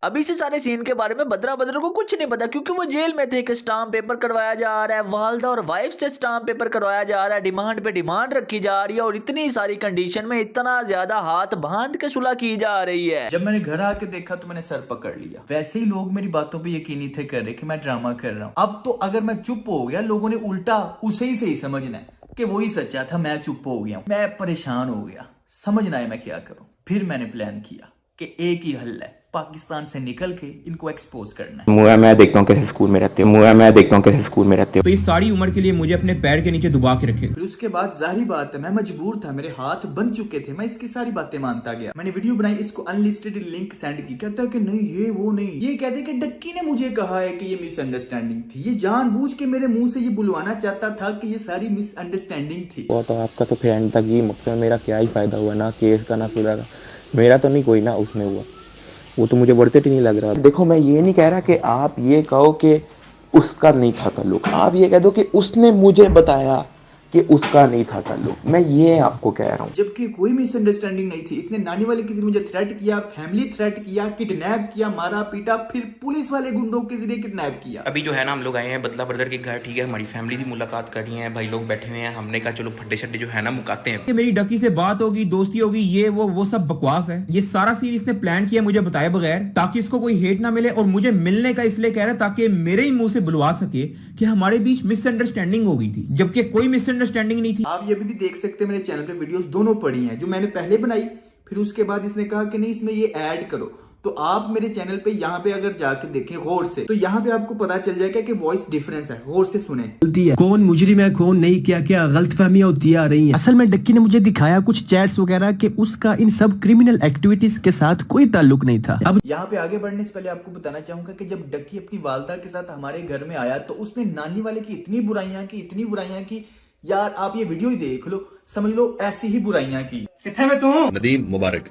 S8: अभी से सारे सीन के बारे में बदरा को कुछ नहीं पता, क्योंकि वो जेल में थे। स्टाम्प पेपर करवाया जा रहा है, वालदा और वाइफ से स्टाम्प पेपर करवाया जा रहा है, डिमांड पे डिमांड रखी जा रही है और इतनी सारी कंडीशन में इतना ज्यादा हाथ बांध के सुलह की जा रही है।
S1: जब मैंने घर आके देखा तो मैंने सर पकड़ लिया। वैसे ही लोग मेरी बातों पे यकीन थे कर रहे कि मैं ड्रामा कर रहा हूँ। अब तो अगर मैं चुप हो गया, लोगों ने उल्टा उसे ही सही समझना है कि वही सच्चा था, मैं चुप हो गया। मैं परेशान हो गया, समझना है मैं क्या करूं। फिर मैंने प्लान किया कि एक ही हल है, पाकिस्तान से निकल के इनको एक्सपोज करना है।
S10: मैं देखता हूँ कैसे स्कूल में रहते हो,
S15: तो ये सारी उम्र के लिए मुझे अपने पैर के नीचे दबा के रखेगा।
S1: फिर उसके बाद जाहिर बात है मैं मजबूर था, मेरे हाथ बन चुके थे, मैं इसकी सारी बातें मानता गया। मैंने वीडियो बनाई, इसको अनलिस्टेड लिंक सेंड की। कहता है कि नहीं ये वो नहीं, ये कहते कि डक्की ने मुझे कहा है कि ये मिसअंडरस्टैंडिंग थी। ये जानबूझ के मेरे मुंह से ये बुलवाना चाहता था कि ये सारी मिसअंडरस्टैंडिंग थी।
S10: वो तो आपका तो फिर एंड तक ये मकसद, मेरा क्या ही फायदा हुआ ना केस का ना सुलह का। मेरा तो नहीं कोई ना उसमें हुआ, वो तो मुझे बढ़ते ही नहीं लग रहा। देखो मैं ये नहीं कह रहा कि आप ये कहो कि उसका नहीं था ताल्लुक, आप ये कह दो कि उसने मुझे बताया कि उसका नहीं था ताल्लुक। मैं ये आपको कह रहा हूँ।
S1: जबकि कोई मिसअंडरस्टैंडिंग नहीं थी। इसने नानी वाले के जरिए मुझे थ्रेट किया, फैमिली थ्रेट किया, किडनैप किया, मारा पीटा, फिर पुलिस वाले गुंडों के जरिए किडनैप किया।
S10: अभी जो है ना हम लोग आए हैं बदला ब्रदर के घर, ठीक है, हमारी फैमिली की मुलाकात कर रही है, भाई लोग बैठे हुए हैं, हमने कहा चलो फड्डे शड्डे जो है ना मुकाते हैं।
S4: मेरी डकी से बात होगी, दोस्ती होगी, ये वो सब बकवास है। ये सारा सीन इसने प्लान किया मुझे बताए बगैर, ताकि इसको कोई हेट ना मिले, और मुझे मिलने का इसलिए कह रहा है ताकि मेरे ही मुंह से बुलवा सके कि हमारे बीच मिसअंडरस्टैंडिंग हो गई थी, जबकि कोई मिसअंडरस्टैंडिंग नहीं थी।
S1: आप ये भी देख सकते हैं मेरे चैनल पे वीडियोस दोनों पड़ी हैं, जो मैंने पहले बनाई, फिर उसके बाद इसने कहा कि नहीं इसमें ये ऐड करो। तो आप मेरे चैनल पे यहाँ पे अगर जाके देखें गौर से, तो यहाँ पे आपको पता चल जाएगा कि वॉइस डिफरेंस है। गौर से सुने।
S7: कौन मुजरिम है कौन नहीं, क्या क्या गलतफहमियां होती आ रही हैं। असल में डक्की ने मुझे दिखाया कुछ चैट्स वगैरह कि उसका इन सब क्रिमिनल एक्टिविटीज के साथ कोई ताल्लुक नहीं था। अब
S1: यहाँ पे आगे बढ़ने से पहले आपको बताना चाहूंगा कि जब डक्की अपनी वालदा के साथ हमारे घर में आया तो उसने नानी वाले की इतनी बुराइयां की यार आप ये वीडियो ही देख लो, समझ लो ऐसी ही बुराइयां की।
S11: किथे में तू? नदीम मुबारक,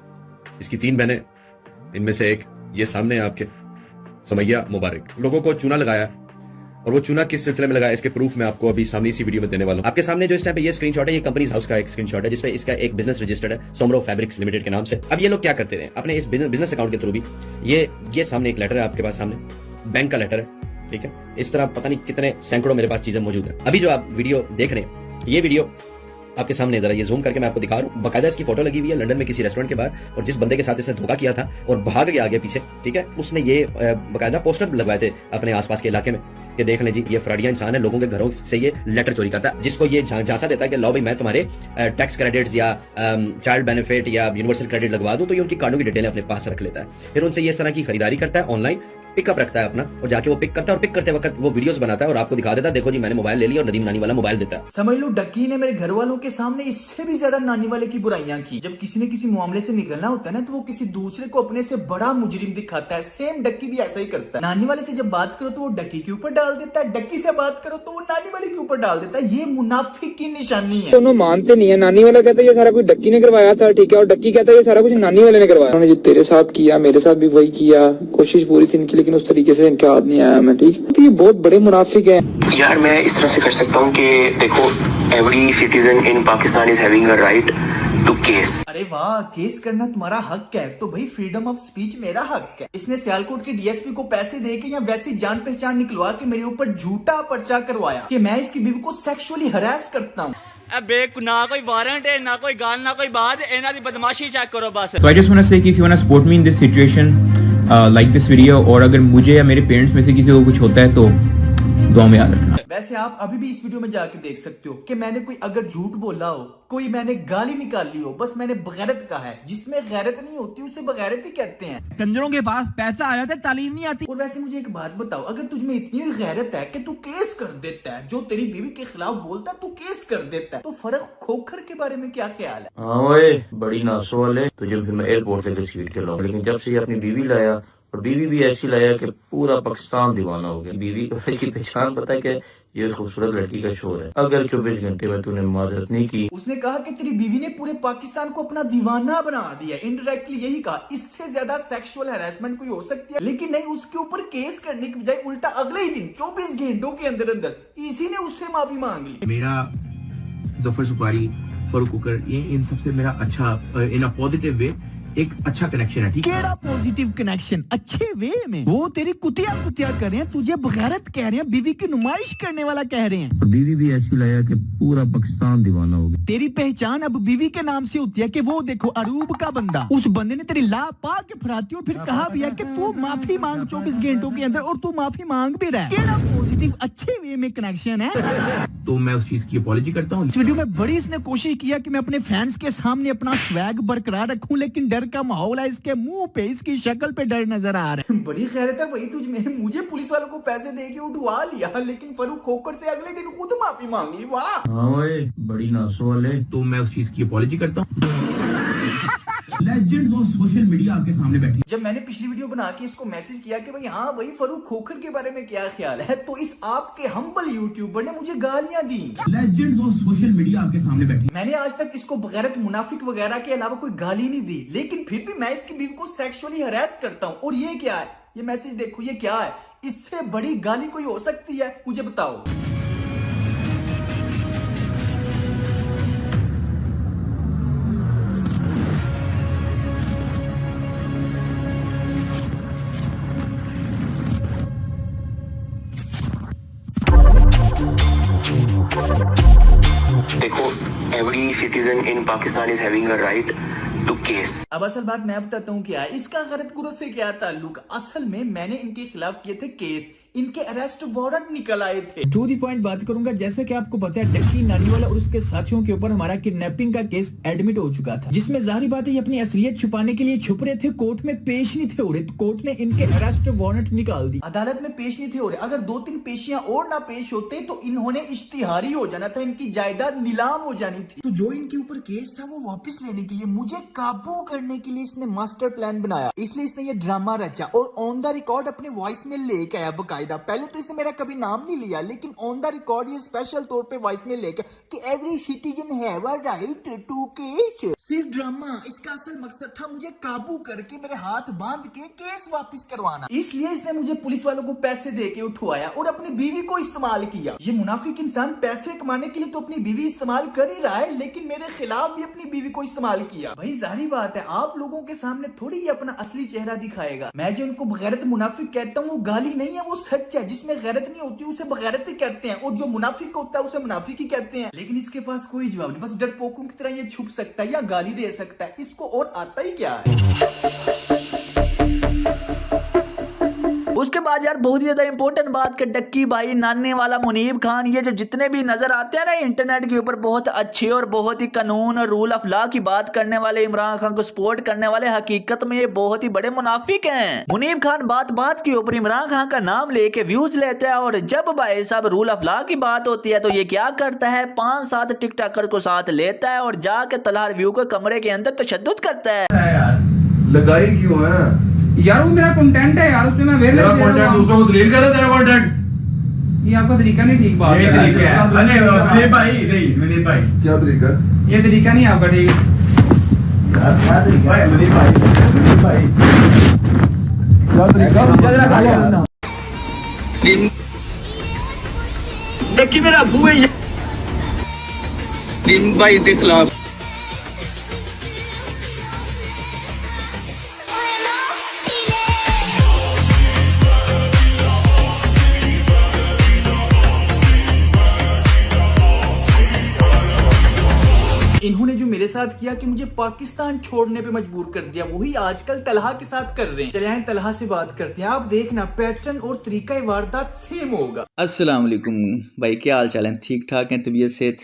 S11: इसकी 3 बहनें, इनमें से एक ये सामने है आपके, समैया मुबारक। लोगों को चूना लगाया, और वो चूना किस सिलसिले में लगाया इसके प्रूफ मैं आपको अभी सामने इसी वीडियो में देने वाला हूं। आपके सामने जो इस टाइम पे ये स्क्रीनशॉट है, ये कंपनीज हाउस का एक स्क्रीनशॉट है, जिसमें इसका एक बिजनेस रजिस्टर्ड है सोमरो फैब्रिक्स लिमिटेड के नाम से। अब ये लोग क्या करते हैं अपने इस बिजनेस अकाउंट के थ्रू भी, ये सामने एक लेटर है आपके पास, सामने बैंक का लेटर है, ठीक है। इस तरह पता नहीं कितने सैकड़ों मेरे पास चीजें मौजूद है। अभी जो आप वीडियो देख रहे हैं, ये वीडियो आपके सामने, जरा ये जूम करके मैं आपको दिखा रहा हूँ, बकायदा इसकी फोटो लगी हुई है लंदन में किसी रेस्टोरेंट के बाहर, और जिस बंदे के साथ इसने धोखा किया था और भाग गया आगे पीछे, ठीक है, उसने ये बकायदा पोस्टर लगवाए थे अपने आसपास के इलाके में कि देख लें जी ये फ्रॉडिया इंसान है, लोगों के घरों से ये लेटर चोरी करता है, जिसको ये झांसा देता है कि लो भाई मैं तुम्हारे टैक्स क्रेडिट्स या चाइल्ड बेनिफिट या यूनिवर्सल क्रेडिट लगवा दूं, तो ये उनकी कार्डों की डिटेल अपने पास रख लेता है। फिर उनसे ये इस तरह की खरीदारी करता है, ऑनलाइन पिकअप रखता है अपना, और जाके वो पिक करता है, और पिक करते वक्त वो वीडियोस बनाता है और आपको दिखा देता है, देखो जी मैंने मोबाइल ले लिया, और नदीम नानी वाला मोबाइल देता है।
S1: समझ लो डक्की ने मेरे घर वालों के सामने इससे भी ज्यादा नानी वाले की बुराइयां की। जब किसी ने किसी मामले से निकलना होता है ना, तो वो किसी दूसरे को अपने से बड़ा मुजरिम दिखाता है। सेम डक्की भी ऐसा ही करता है। नानी वाले से जब बात करो तो वो डक्की के ऊपर डाल देता है, डक्की से बात करो तो वो नानी वाले के ऊपर डाल देता है। ये मुनाफिक की निशानी है।
S3: दोनों मानते नहीं है। नानी वाला कहता है ये सारा कुछ डक्की ने करवाया था, ठीक है, और डक्की कहता है ये सारा कुछ नानी वाले ने करवाया। उन्होंने जो तेरे साथ किया मेरे साथ भी वही किया, कोशिश पूरी थी इनकी, लेकिन उस तरीके से इनके हाथ नहीं आया मैं, ठीक है। तो ये बहुत बड़े मुनाफिक है
S12: यार। मैं इस तरह से कर सकता हूँ कि देखो, every citizen in Pakistan is having a right to case.
S1: अरे वाह, केस करना तुम्हारा हक है, तो भाई फ्रीडम ऑफ स्पीच मेरा हक है। इसने सियालकोट के डीएसपी को पैसे देके या वैसी जान पहचान निकलवा के मेरे ऊपर झूठा पर्चा करवाया कि मैं इसकी बीवी को सेक्सुअली हरास करता हूँ।
S8: ना कोई वारंट है, ना कोई गाल, ना कोई बात, इन्हां दी बदमाशी चेक करो बस।
S4: So I just want to say कि if you want to support me in this situation, like this video, और अगर मुझे या मेरे पेरेंट्स में से किसी को कुछ होता है तो दुआ में याद रखना।
S1: वैसे आप अभी भी इस वीडियो में जाके देख सकते हो कि मैंने कोई अगर झूठ बोला हो, कोई मैंने गाली निकाली हो, बस मैंने बगैरत कहा है। जिसमें गैरत नहीं होती उसे बगैरत ही कहते हैं।
S7: कंजरों के पास पैसा आ जाता है, तालीम नहीं आती।
S1: और वैसे मुझे एक बात बताओ, अगर तुझमें इतनी गैरत है कि तू केस कर देता है, जो तेरी बीवी के खिलाफ बोलता है तू केस कर देता है, तो फर्क खोखर के बारे में क्या ख्याल है?
S13: हाँ ओए, बड़ी नासो वाले, तुझे फिर मैं एयरपोर्ट से घसीट के लाऊं, लेकिन जब से ये अपनी बीवी लाया, और बीवी भी ऐसी लाया कि पूरा पाकिस्तान दीवाना हो गया। बीवी की पहचान पता है कि ये खूबसूरत लड़की का शोर है। अगर 24 घंटे में तूने माजरत नहीं की।
S1: उसने कहा कि तेरी बीवी ने पूरे पाकिस्तान को अपना दीवाना बना दिया। इनडायरेक्टली यही कहा। इससे ज्यादा सेक्सुअल हैरेसमेंट कोई हो सकती है, लेकिन नहीं, उसके ऊपर केस करने की बजाय उल्टा अगले ही दिन 24 घंटों के अंदर अंदर इसी ने उससे माफी मांग ली।
S4: मेरा जफर सुपारी, फारूक कुकर, ये इन सबसे मेरा अच्छा, इन अ पॉजिटिव वे एक अच्छा कनेक्शन है, ठीक है।
S7: केड़ा पॉजिटिव कनेक्शन? अच्छे वे में। वो तेरी कुतिया कर रहे हैं, तुझे बगैरत कह रहे हैं, बीवी की नुमाइश करने वाला कह रहे हैं।
S2: बीवी भी ऐसी लाया कि पूरा पाकिस्तान दीवाना हो गया।
S7: तेरी पहचान अब बीवी के नाम से होती है कि वो देखो अरूब का बंदा, उस बंदे ने तेरी ला पा के फराती और फिर कहा भी है कि तू माफी मांग 24 घंटों के अंदर, और तू माफी मांग भी रहा है। केड़ा पॉजिटिव अच्छे वे में कनेक्शन है।
S4: तो मैं उस चीज की अपॉलॉजी करता हूँ।
S7: इस वीडियो में बड़ी इसने कोशिश किया कि मैं अपने फैंस के सामने अपना स्वैग बरकरार रखूं, लेकिन डर का माहौल है। इसके मुंह पे, इसकी शक्ल पे डर नजर आ रहा है।
S1: बड़ी खैरत है भाई तुझमें। मुझे पुलिस वालों को पैसे दे के उठवा लिया, लेकिन फरूक खोकर से अगले दिन खुद माफी मांग ली। वाह,
S13: हाँ ओए, बड़ी नासो वाले।
S4: तो मैं उस चीज की अपॉलॉजी करता हूँ। लेजेंड्स ऑफ सोशल मीडिया आपके सामने बैठी।
S1: जब मैंने पिछली वीडियो बना के इसको मैसेज किया कि भाई हाँ भाई फरूक खोखर के बारे में क्या ख्याल है, तो इस आपके हम्बल यूट्यूबर ने मुझे गालियां दी।
S4: लेजेंड्स ऑफ सोशल मीडिया आपके सामने बैठी।
S1: मैंने आज तक इसको बगैरत मुनाफिक वगैरह के अलावा कोई गाली नहीं दी, लेकिन फिर भी मैं इसकी बीवी को सेक्सुअली हरास करता हूँ। और ये क्या है? ये मैसेज देखो, ये क्या है? इससे बड़ी गाली कोई हो सकती है? मुझे बताओ।
S12: देखो, every citizen in Pakistan is having a right to case.
S1: अब असल बात मैं बताता हूँ क्या है, इसका गलत गुरु से क्या ताल्लुक। असल में मैंने इनके खिलाफ किए थे केस, इनके अरेस्ट वारंट निकल आए थे।
S7: टू दी पॉइंट बात करूंगा, जैसे कि आपको पता है डक्की नानीवाला और उसके साथियों के ऊपर हमारा किडनैपिंग का केस एडमिट हो चुका था, जिसमें जाहिर बात है ये अपनी असलियत छुपाने के लिए छुप रहे थे, कोर्ट में पेश नहीं थे हो रहे, तो कोर्ट ने इनके अरेस्ट वारंट निकाल दी।
S1: अदालत में पेश नहीं थे हो रहे, अगर 2-3 पेशियां और ना पेश होते तो इन्होंने इश्तिहारी हो जाना था, इनकी जायदाद नीलाम हो जानी थी। तो जो इनके ऊपर केस था वो वापस लेने के लिए, मुझे काबू करने के लिए इसने मास्टर प्लान बनाया, इसलिए इसने ये ड्रामा रचा और ऑन द रिकॉर्ड अपने वॉइस में लेके आया बकायदा। पहले तो इसने मेरा कभी नाम नहीं लिया, लेकिन ऑन द रिकॉर्ड ये स्पेशल तौर पे वॉइस में लेके कि every citizen have a right to case. सिर्फ ड्रामा, इसका असल मकसद था मुझे काबू करके मेरे हाथ बांध के केस वापस करवाना। इसलिए इसने मुझे पुलिस वालों को पैसे दे के उठवाया और अपनी बीवी को इस्तेमाल किया। ये मुनाफिक इंसान पैसे कमाने के लिए तो अपनी बीवी इस्तेमाल कर ही रहा है, लेकिन मेरे खिलाफ भी अपनी बीवी को इस्तेमाल किया। भाई जाहिर बात है आप लोगों के सामने थोड़ी ही अपना असली चेहरा दिखाएगा। मैं जो इनको बगैरत मुनाफिक कहता हूँ वो गाली नहीं है, वो सच है। जिसमें गैरत नहीं होती उसे बगैरत ही कहते हैं, और जो मुनाफिक होता है उसे मुनाफिक ही कहते हैं। लेकिन इसके पास कोई जवाब नहीं, बस डरपोकों की तरह ये छुप सकता है या गाली दे सकता है, इसको और आता ही क्या है।
S8: उसके बाद यार बहुत ही ज्यादा इंपॉर्टेंट बात कि डक्की भाई, नानी वाला, मुनीब खान, ये जो जितने भी नजर आते हैं ना इंटरनेट के ऊपर बहुत अच्छे और बहुत ही कानून और रूल ऑफ लॉ की बात करने वाले, इमरान खान को सपोर्ट करने वाले, हकीकत में ये बहुत ही बड़े मुनाफिक हैं। मुनीब खान बात बात के ऊपर इमरान खान का नाम लेके व्यूज लेता है, और जब भाई साहब रूल ऑफ लॉ की बात होती है तो ये क्या करता है, 5-7 टिकटॉकर को साथ लेता है और जाके तलहा रिव्यू के कमरे के अंदर तशद्दुद करता है।
S5: लगाई क्यों है
S3: यार? वो मेरा कंटेंट है यार, उसमें मैं
S5: तेरा कंटेंट दूसरों को जलील कर रहा है, तेरा कंटेंट।
S3: ये आपका तरीका नहीं ठीक बात है।
S5: तरीका है विनीत भाई क्या तरीका?
S3: ये तरीका नहीं आपका ठीक।
S5: यार क्या तरीका है विनीत भाई क्या तरीका?
S1: देखिए मेरा अबू है दिन भाई के खिलाफ। इन्होंने जो मेरे साथ किया कि मुझे पाकिस्तान छोड़ने पे मजबूर कर दिया, वही आजकल तलहा के साथ कर रहे हैं। चले आए तलहा से बात करते हैं, आप देखना पैटर्न और तरीका वारदात सेम होगा। अस्सलाम वालेकुम भाई, क्या हाल चाल है? ठीक ठाक है? तबीयत सेहत?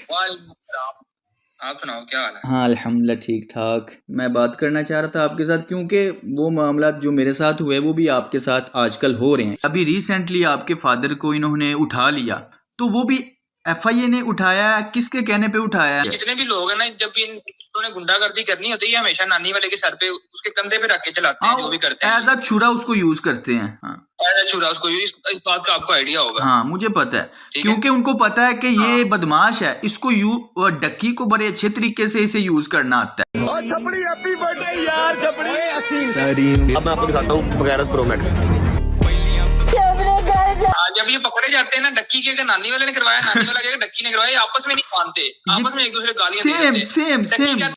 S3: आप सुनाओ क्या हाल है?
S1: हाँ अल्हम्दुलिल्लाह ठीक ठाक। मैं बात करना चाह रहा था आपके साथ क्योंकि वो मामला जो मेरे साथ हुए वो भी आपके साथ आजकल हो रहे हैं। अभी रिसेंटली आपके फादर को इन्होंने उठा लिया, तो वो भी FIA ने उठाया, किसके कहने पे उठाया?
S3: जितने भी लोग हैं ना, जब भी इन्होंने गुंडागर्दी करनी होती है हमेशा नानी वाले के सर पे, उसके कंधे पे रख के चलाते हैं, जो भी करते हैं।
S1: एज अ छुरा उसको यूज करते हैं। हाँ।
S3: छुरा उसको इस बात का आपको आइडिया होगा।
S1: हाँ मुझे पता है, क्योंकि उनको पता है कि ये बदमाश है, इसको डक्की को बड़े अच्छे तरीके से इसे यूज करना आता है।
S5: छपड़ी हैप्पी बर्थडे यार, छपड़ी। अब मैं आपको दिखाता हूँ बगैरत प्रो मैक्स।
S3: जब ये पकड़े जाते हैं ना, डक्की के नानी वाले ने करवाया, नानी वाला क्या डक्की ने करवाया, आपस में नहीं मानते, आपस में एक दूसरे गालियां
S1: सेम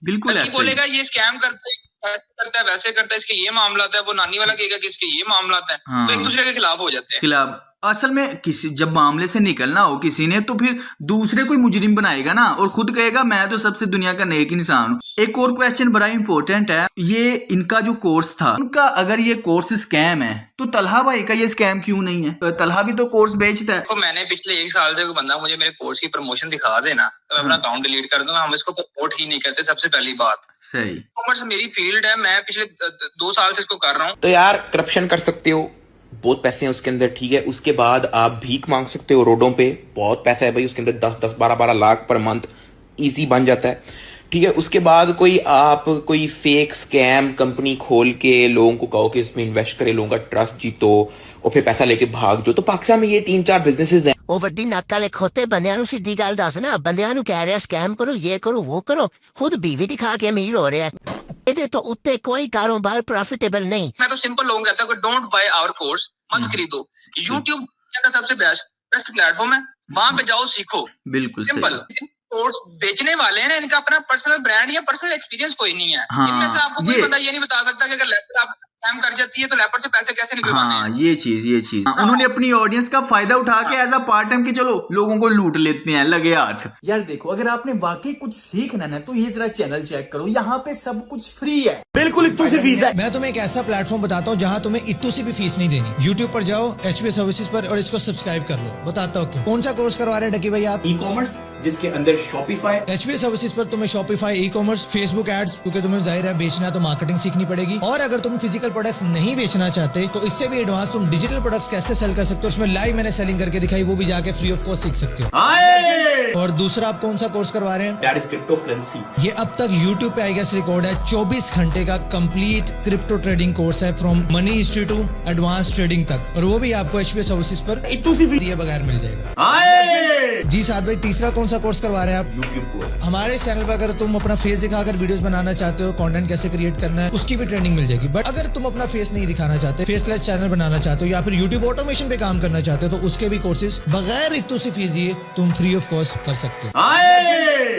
S1: बिल्कुल ऐसे
S3: बोलेगा ये स्कैम करता है वैसे करता है, इसके ये मामला है, वो नानी वाला कहेगा कि इसके ये मामला है।
S1: हाँ।
S3: तो एक दूसरे के खिलाफ हो जाते हैं।
S1: असल में किसी जब मामले से निकलना हो किसी ने, तो फिर दूसरे कोई मुजरिम बनाएगा ना, और खुद कहेगा मैं तो सबसे दुनिया का नेक इंसान हूँ। एक और क्वेश्चन बड़ा इंपॉर्टेंट है, ये इनका जो कोर्स था उनका, अगर ये कोर्स स्कैम है तो तलहा भाई का ये स्कैम क्यों नहीं है? तो तलहा भी तो कोर्स बेचता है।
S3: तो मैंने पिछले 1 साल से कोई बंदा मुझे मेरे कोर्स की प्रमोशन दिखा देना, तो मैं अपना अकाउंट डिलीट कर दूंगा। हम इसको प्रमोट ही नहीं करते, सबसे पहली बात।
S1: सही,
S3: कॉमर्स मेरी फील्ड है, मैं पिछले 2 साल से इसको कर रहा हूँ।
S10: तो यार करप्शन कर सकते हो, बहुत पैसे हैं उसके अंदर, ठीक है। उसके बाद आप भीख मांग सकते हो रोडों पे, बहुत पैसा है भाई उसके अंदर, 10-10, 12-12 लाख पर मंथ इजी बन जाता है, ठीक है। उसके बाद कोई फेक स्कैम कंपनी खोल के लोगों को कहो कि इसमें इन्वेस्ट करे, लोगों का ट्रस्ट जीतो और फिर पैसा लेके भाग जाओ। तो पाकिस्तान में ये 3-4 बिजनेसेस हैं।
S14: ਉਹ ਵੱਡੀ ਨੱਕ ਵਾਲੇ ਖੋਤੇ ਬੰਦਿਆਂ ਨੂੰ ਸਿੱਧੀ ਗੱਲ ਦੱਸ ਨਾ, ਬੰਦਿਆਂ ਨੂੰ ਕਹਿ ਰਿਹਾ ਸਕੈਮ ਕਰੋ, ਇਹ ਕਰੋ, ਉਹ ਕਰੋ, ਖੁਦ ਬੀਵੀ ਦਿਖਾ ਕੇ ਅਮੀਰ ਹੋ ਰਿਹਾ। ਇਹਦੇ ਤੋਂ ਉੱਤੇ ਕੋਈ ਕਾਰੋਬਾਰ प्रॉफिटेबल नहीं।
S3: मैं तो सिंपल लोगों को कहता हूँ डोंट बाय आवर कोर्स, मत खरीदो। यूट्यूब का सबसे बेस्ट प्लेटफॉर्म है, वहां पे जाओ सीखो।
S1: बिल्कुल
S3: सिंपल। कोर्स बेचने वाले हैं ना, इनका अपना पर्सनल ब्रांड या पर्सनल एक्सपीरियंस कोई नहीं है।
S1: हाँ,
S3: इनमें से आपको कोई बंदा ये नहीं बता सकता कि अगर लैपटॉप स्कैम कर जाती है तो लेपर्ड से पैसे कैसे निकलवाने हैं?
S1: हाँ ये चीज उन्होंने अपनी ऑडियंस का फायदा उठा के एज अ पार्ट टाइम कि चलो लोगों को लूट लेते हैं, लगे हाथ। यार देखो, अगर आपने वाकई कुछ सीखना है तो ये जरा चैनल चेक करो, यहाँ पे सब कुछ फ्री है, बिल्कुल इत्तू सी फीस है।
S16: मैं तुम्हें एक ऐसा प्लेटफॉर्म बताता हूँ जहाँ तुम्हें इत्तू सी भी फीस नहीं देनी। यूट्यूब पर जाओ HB सर्विसेज पर और इसको सब्सक्राइब कर लो। बताता हूँ क्यों। कौन सा कोर्स करवा रहे हैं डकी भाई आप?
S10: ई-कॉमर्स, जिसके अंदर शॉपिफाई।
S16: HB सर्विसेज पर तुम्हें शॉपिफाई, ई-कॉमर्स, फेसबुक एड्स, क्योंकि तुम्हें जाहिर है बेचना तो मार्केटिंग सीखनी पड़ेगी। और अगर तुम फिजिकल प्रोडक्ट्स नहीं बेचना चाहते तो इससे भी एडवांस तुम डिजिटल प्रोडक्ट्स कैसे सेल कर सकते हो, उसमें लाइव मैंने सेलिंग करके दिखाई, वो भी जाके फ्री ऑफ कॉस्ट सीख सकते हो। और दूसरा आप कौन सा कोर्स करवा रहे हैं?
S10: That is crypto currency.
S16: ये अब तक YouTube पे आई गेस रिकॉर्ड है 24 घंटे का कंप्लीट क्रिप्टो ट्रेडिंग कोर्स है, from money history to advance trading तक, और वो भी आपको HB सर्विसेज पर दिए बगैर मिल जाएगा। जी साथ भाई, तीसरा कौन सा कोर्स करवा रहे हैं आप?
S10: YouTube course.
S16: हमारे इस चैनल पर अगर तुम अपना फेस दिखाकर वीडियोस बनाना चाहते हो, कंटेंट कैसे क्रिएट करना है, उसकी भी ट्रेनिंग मिल जाएगी। बट अगर तुम अपना फेस नहीं दिखाना चाहते, फेसलेस चैनल बनाना चाहते हो, या फिर यूट्यूब ऑटोमेशन पे काम करना चाहते हो, तो उसके भी कोर्सेज बगैर इतनी सी फीस दिए तुम फ्री ऑफ कॉस्ट कर सकते हो।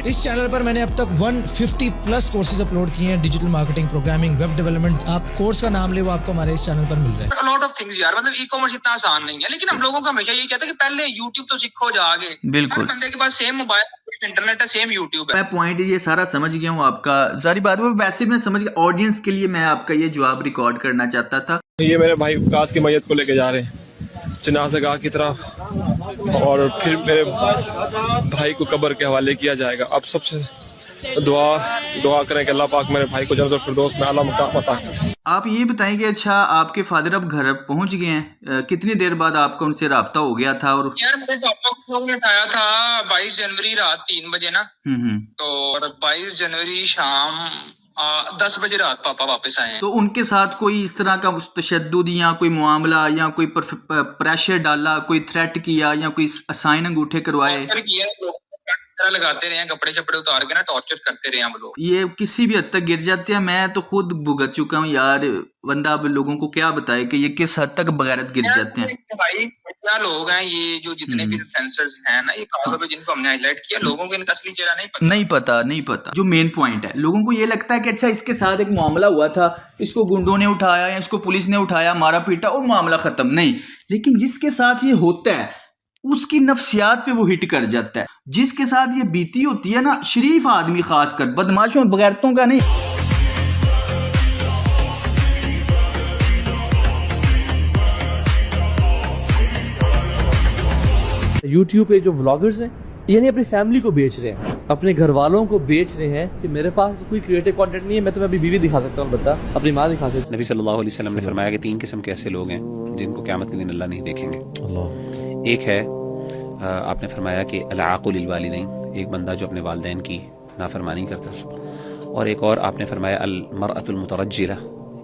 S16: इस चैनल पर मैंने अब तक 150 प्लस कोर्सेज अपलोड किए हैं, digital marketing, programming, web development. आप कोर्स का नाम ले, वो आपको हमारे इस चैनल पर मिल रहा है।
S3: लॉट ऑफ थिंग्स यार, मतलब ई-कॉमर्स इतना आसान नहीं है, लेकिन हम लोगों का हमेशा यही कहता है कि पहले यूट्यूब तो सीखो जाके।
S1: बिल्कुल,
S3: हर बंदे के पास सेम मोबाइल, इंटरनेट है, सेम यूट्यूब है।
S1: मैं पॉइंट ये सारा समझ गया हूँ आपका, सारी बात वो वैसे मैं समझ गया। ऑडियंस के लिए मैं आपका ये जवाब रिकॉर्ड करना चाहता था।
S18: ये मेरे भाई काश की मैयत को लेके जा रहे हैं जनाज़गाह की तरफ, और फिर मेरे भाई को कब्र के हवाले किया जाएगा। अब सबसे दुआ करें कि अल्लाह पाक मेरे भाई को जन्नतुल फिरदौस में आला मकाम अता करे।
S1: आप ये बताएं कि अच्छा आपके फादर अब घर पहुंच गए हैं, कितनी देर बाद आपका उनसे राब्ता हो गया था? और
S3: यार मेरे पापा को उठाया था 22 जनवरी रात 3 बजे ना, तो 22 जनवरी शाम 10 बजे रात पापा वापस आए हैं।
S1: तो उनके साथ कोई इस तरह का तशद्दुद या कोई मामला या कोई प्रेशर डाला, कोई थ्रेट किया या कोई साइन अंगूठे करवाए?
S3: लगाते रहे, कपड़े शपड़े उतार के ना टॉर्चर करते रहे हम लोग।
S1: ये किसी भी हद तक गिर जाते हैं। मैं तो खुद भुगत चुका हूँ यार, बंदा अब लोगों को क्या बताए कि ये किस हद तक बगैरत गिर जाते हैं।
S3: भाई क्या लोग हैं ये जो जितने भी इन्फ्लुएंसर्स हैं ना, ये खासतौर पे जिनको हमने हाईलाइट किया, लोगों को इनका असली चेहरा नहीं पता। जो मेन पॉइंट है, लोगों को ये लगता है कि अच्छा इसके साथ एक मामला हुआ था, इसको गुंडों ने उठाया या इसको पुलिस ने उठाया, मारा पीटा और मामला खत्म। नहीं, लेकिन जिसके साथ ये होता है उसकी नफ्सियात पे वो हिट कर जाता है। जिसके साथ ये बीती होती है ना, शरीफ आदमी खासकर, बदमाशों बगैरतों का नहीं।
S19: YouTube पे जो व्लॉगर्स हैं, यानी अपनी फैमिली को बेच रहे हैं, अपने घर वालों को बेच रहे हैं कि मेरे पास तो कोई क्रिएटिव कंटेंट नहीं है, मैं तुम्हें अपनी बीवी दिखा सकता हूँ, बता अपनी माँ दिखा सकता हूँ।
S20: नबी सल्लल्लाहु अलैहि वसल्लम ने फरमाया कि 3 किस्म के ऐसे लोग हैं जिनको क़यामत के दिन अल्लाह नहीं देखेंगे। एक है, आपने फरमाया कि अल-आक़ुल लिल-वालिदैन, एक बंदा जो अपने वालिदैन की नाफरमानी करता। और एक और आपने फरमाया अल-मरअतुल मुतरज्जिला,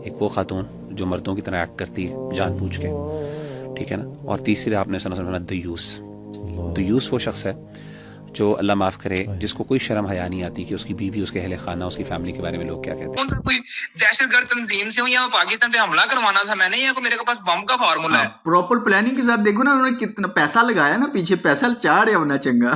S20: एक वो खातून जो मर्दों की तरह एक्ट करती है जानबूझ के, ठीक है ना। और तीसरे आपने फरमाया दयूस वो शख्स है जो अल्लाह माफ करे, जिसको कोई शर्म हया नहीं आती कि उसकी बीवी, उसके अहले खाना, उसकी फैमिली के बारे में लोग क्या कहते हैं।
S3: कोई दहशतगर्द तंजीम से हूँ या पाकिस्तान पे हमला करवाना था मैंने, या मेरे पास बम का फार्मूला है।
S1: प्रॉपर प्लानिंग के साथ देखो ना, उन्होंने कितना पैसा लगाया ना, पीछे पैसा चाड़ है होना चंगा।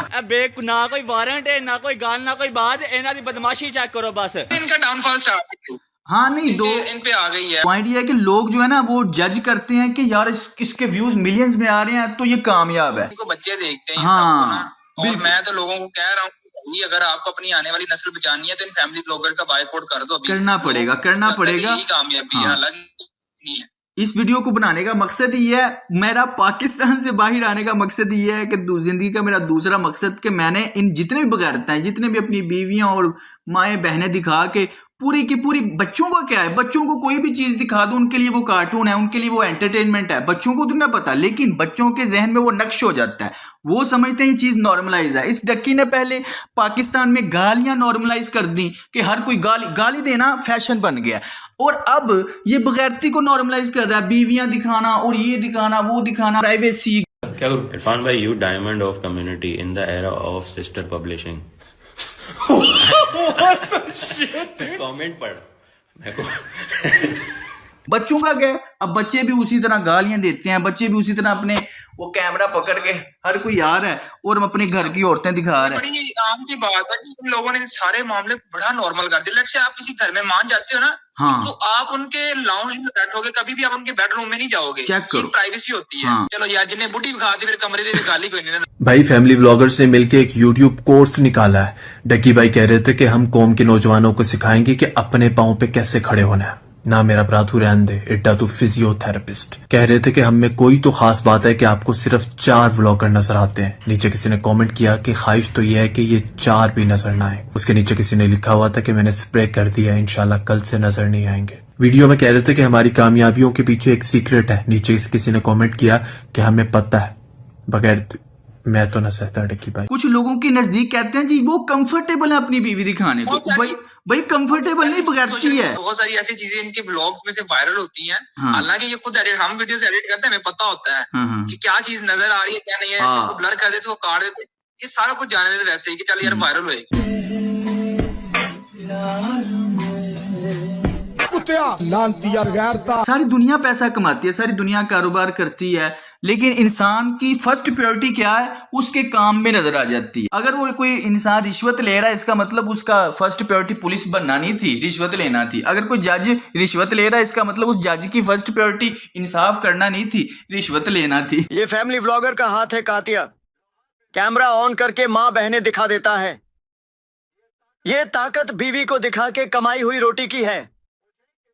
S8: ना कोई वारंट है, ना कोई गाल, ना कोई बात, इन्हां दी बदमाशी चेक करो बस।
S3: इनका डाउनफॉल स्टार्ट।
S1: हाँ नहीं, दो
S3: इन पे आ गई है।
S1: पॉइंट ये है कि लोग जो है ना वो जज करते हैं कि यार इसके व्यूज मिलियंस में आ रहे हैं तो ये कामयाब है।
S3: इनको बच्चे देखते हैं।
S1: हाँ,
S3: और मैं तो लोगों को कह रहा हूँ, अगर आपको अपनी आने वाली नस्ल बचानी है तो इन फैमिली ब्लॉगर का बायकॉट कर दो।
S1: करना पड़ेगा।
S3: कामयाबी है, अलग नहीं है।
S1: इस वीडियो को बनाने का मकसद ये है, मेरा पाकिस्तान से बाहर आने का मकसद ये है कि जिंदगी का मेरा दूसरा मकसद कि मैंने इन जितने भी बगैरता हैं, जितने भी अपनी बीवियां और माएँ बहनें दिखा के पूरी की पूरी, बच्चों का क्या है, बच्चों को कोई भी चीज दिखा दो उनके लिए वो कार्टून है, उनके लिए वो एंटरटेनमेंट है, बच्चों को तो ना पता, लेकिन बच्चों के जहन में वो नक्श हो जाता है, वो समझते हैं ये चीज नॉर्मलाइज है। इस डक्की ने पहले पाकिस्तान में गालियां नॉर्मलाइज कर दी कि हर कोई गाली देना फैशन बन गया, और अब ये बगैरती को नॉर्मलाइज कर रहा है, बीवियां दिखाना और ये दिखाना वो दिखाना, प्राइवेसी।
S25: क्या इरफान भाई, you diamond of community in the era of sister publishing. Comment पढ़।
S1: बच्चों का क्या, अब बच्चे भी उसी तरह गालियां देते हैं, बच्चे भी उसी तरह अपने वो कैमरा पकड़ के हर कोई यार है और हम अपने घर की औरतें दिखा रहे हैं।
S3: बड़ी आम सी बात है कि इन लोगों ने सारे मामले बड़ा नॉर्मल कर दिया। लेट्स से आप किसी घर में मान जाते हो ना,
S1: हाँ।
S3: तो आप उनके लाउंज में बैठोगे, कभी भी आप उनके बेडरूम में नहीं जाओगे,
S1: चेक करो,
S3: प्राइवेसी होती है।
S1: हाँ।
S3: चलो यार, जिन्हें बुढ़ी खा दी फिर कमरे दे गाली कोई नहीं।
S17: भाई फैमिली व्लॉगर्स ने मिलकर एक यूट्यूब कोर्स निकाला है। डक्की भाई कह रहे थे कि हम कौम के नौजवानों को सिखाएंगे कि अपने पांव पे कैसे खड़े होना है। ना मेरा ब्राथू रहन दे, इड्डा तू फिजियोथेरेपिस्ट। कह रहे थे कि हम में कोई तो खास बात है कि आपको सिर्फ 4 व्लॉगर नजर आते हैं। नीचे किसी ने कमेंट किया कि ख्वाहिश तो यह है कि ये 4 भी नजर ना आए। उसके नीचे किसी ने लिखा हुआ था कि मैंने स्प्रे कर दिया, इंशाल्लाह कल से नजर नहीं आएंगे। वीडियो में कह रहे थे कि हमारी कामयाबियों के पीछे एक सीक्रेट है। नीचे किसी ने कमेंट किया कि हमें पता है, बगैर मैं तो न सहता डक्की भाई।
S1: कुछ लोगों के नजदीक कहते हैं जी वो कंफर्टेबल है अपनी बीवी दिखाने को। भाई कंफर्टेबल नहीं, बगैरती है।
S3: बहुत सारी ऐसी चीजें इनके ब्लॉग्स में से वायरल होती हैं।
S1: हाँ।
S3: हालांकि ये खुद हम वीडियोस एडिट करते हैं, हमें पता होता है
S1: हाँ।
S3: कि क्या चीज नजर आ रही है क्या नहीं है। इसको ब्लर कर देते, इसको काट देते, ये सारा कुछ जाने देते वैसे ही कि चल यार वायरल होएगी।
S1: सारी दुनिया पैसा कमाती है, सारी दुनिया कारोबार करती है, लेकिन इंसान की फर्स्ट प्रायोरिटी क्या है? उसके काम में नजर आ जाती है। अगर वो कोई इंसान रिश्वत ले रहा है, इसका मतलब उसका फर्स्ट प्रायोरिटी पुलिस बनना नहीं थी, रिश्वत लेना थी। अगर कोई जज रिश्वत ले रहा है, इसका मतलब उस जज की फर्स्ट प्रायोरिटी इंसाफ करना नहीं थी, रिश्वत लेना थी।
S21: ये फैमिली व्लॉगर का हाथ है कातिया, कैमरा ऑन करके माँ बहने दिखा देता है। ये ताकत बीवी को दिखा के कमाई हुई रोटी की है।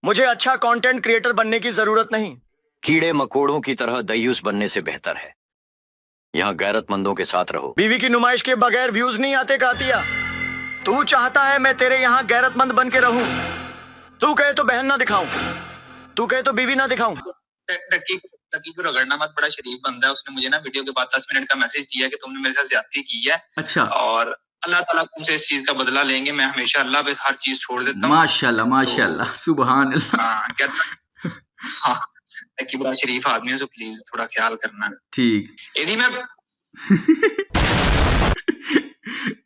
S21: मुझे अच्छा कंटेंट क्रिएटर बनने की जरूरत नहीं।
S22: कीड़े मकोड़ों की तरह दयूस बनने से बेहतर है यहाँ गैरतमंदों के साथ रहो।
S21: बीवी की नुमाइश के बगैर व्यूज नहीं आते कातिया। तू चाहता है मैं तेरे यहाँ गैरतमंद बन के रहूं। तू कहे तो बहन ना दिखाऊं, तू कहे तो बीवी ना दिखाऊं।
S3: लकी को रगड़ना मत, बड़ा शरीफ बंदा है। उसने मुझे ना वीडियो के बाद 10 मिनट का मैसेज दिया कि तुमने मेरे साथ ज्यादती की है।
S1: अच्छा।
S3: और अल्लाह ताला तुमसे इस चीज का बदला लेंगे। मैं हमेशा अल्लाह पे हर चीज छोड़ देता हूँ।
S1: माशाल्लाह माशाल्लाह, सुभान अल्लाह।
S3: हाँ, लकी बड़ा शरीफ आदमी है, तो प्लीज थोड़ा ख्याल करना।
S1: ठीक।
S3: यदि मैं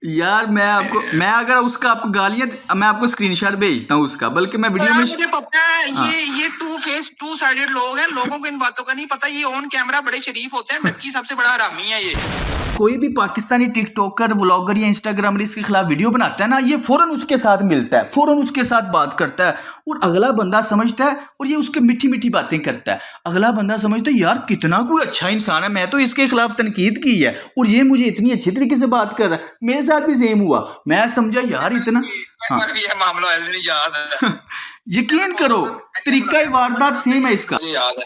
S1: यार मैं अगर उसका आपको गालियां, मैं आपको स्क्रीनशॉट भेजता हूँ उसका, बल्कि मैं वीडियो में
S3: मुझे पता है ये टू फेस टू साइडेड लोग हैं। लोगों को इन बातों का नहीं पता। ये ऑन कैमरा बड़े शरीफ होते हैं। डक्की सबसे बड़ा हरामी है ये।
S1: कोई भी पाकिस्तानी टिकटॉकर, व्लॉगर या इंस्टाग्रामर इसके खिलाफ वीडियो बनाता है ना, ये फौरन उसके साथ मिलता है, फौरन उसके साथ बात करता है, और अगला बंदा समझता है, और ये उसके मीठी मीठी बातें करता है। अगला बंदा समझता है यार कितना कोई अच्छा इंसान है, मैं तो इसके खिलाफ तनकीद की है और ये मुझे इतनी अच्छी तरीके से बात कर रहा है। मेरे साथ भी सेम हुआ। मैं समझा यार इतना
S3: भी है मामला याद है।
S1: यकीन करो तरीका वारदात सेम है इसका।